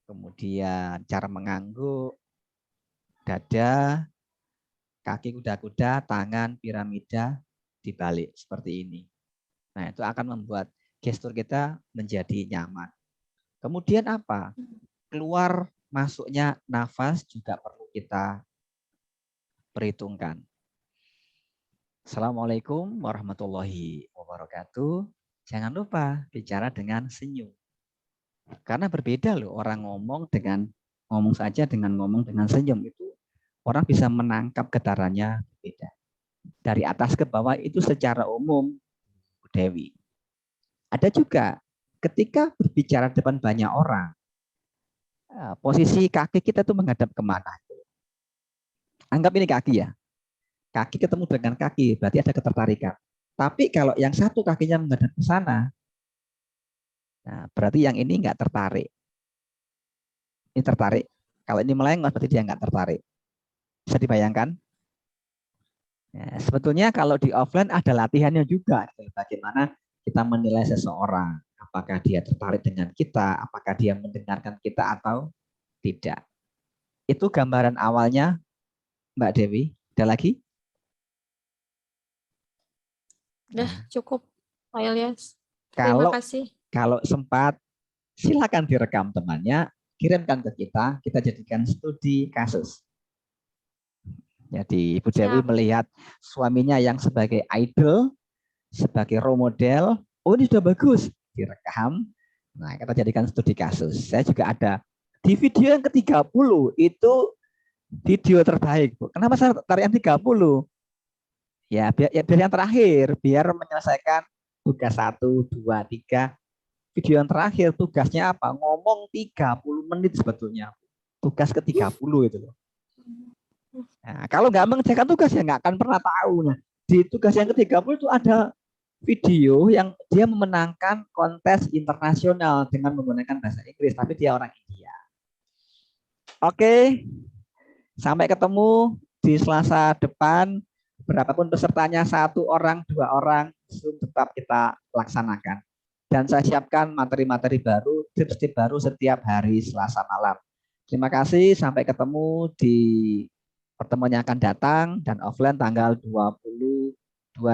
kemudian cara mengangguk, dada, kaki kuda-kuda, tangan piramida dibalik seperti ini. Nah, itu akan membuat gestur kita menjadi nyaman. Kemudian apa? Keluar masuknya nafas juga perlu kita perhitungkan. Assalamualaikum warahmatullahi wabarakatuh. Jangan lupa bicara dengan senyum. Karena berbeda loh orang ngomong saja dengan ngomong dengan senyum itu orang bisa menangkap getarannya berbeda. Dari atas ke bawah itu secara umum, Bu Dewi. Ada juga ketika berbicara depan banyak orang, posisi kaki kita tuh menghadap kemana? Anggap ini kaki ya. Kaki ketemu dengan kaki, berarti ada ketertarikan. Tapi kalau yang satu kakinya menghadap ke sana, nah berarti yang ini nggak tertarik. Ini tertarik. Kalau ini melengos, berarti dia nggak tertarik. Bisa dibayangkan? Ya, sebetulnya kalau di offline ada latihannya juga. Bagaimana kita menilai seseorang. Apakah dia tertarik dengan kita, apakah dia mendengarkan kita atau tidak. Itu gambaran awalnya, Mbak Dewi. Ada lagi? Udah cukup, Pak Ilyas. Kalau Terima kasih. Kalau sempat, silakan direkam temannya, kirimkan ke kita jadikan studi kasus. Jadi Ibu Dewi melihat suaminya yang sebagai idol, sebagai role model, oh ini sudah bagus, direkam. Nah, kita jadikan studi kasus. Saya juga ada di video yang ke-30, itu video terbaik. Kenapa saya tarik yang 30? Ya biar yang terakhir, biar menyelesaikan tugas 1, 2, 3. Video yang terakhir tugasnya apa? Ngomong 30 menit sebetulnya. Tugas ke-30 itu loh. Nah, kalau nggak mengerjakan tugas ya nggak akan pernah tahu. Nah, di tugas yang ke-30 itu ada video yang dia memenangkan kontes internasional dengan menggunakan bahasa Inggris, tapi dia orang India. Oke, sampai ketemu di Selasa depan, berapapun pesertanya, 1 orang, 2 orang, Zoom tetap kita laksanakan. Dan saya siapkan materi-materi baru, tips-tips baru setiap hari Selasa malam. Terima kasih, sampai ketemu di pertemuan yang akan datang dan offline tanggal 22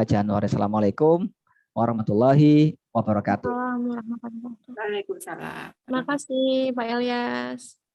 Januari. Assalamualaikum warahmatullahi wabarakatuh. Assalamualaikum warahmatullahi wabarakatuh. Waalaikumsalam. Terima kasih Pak Ilyas.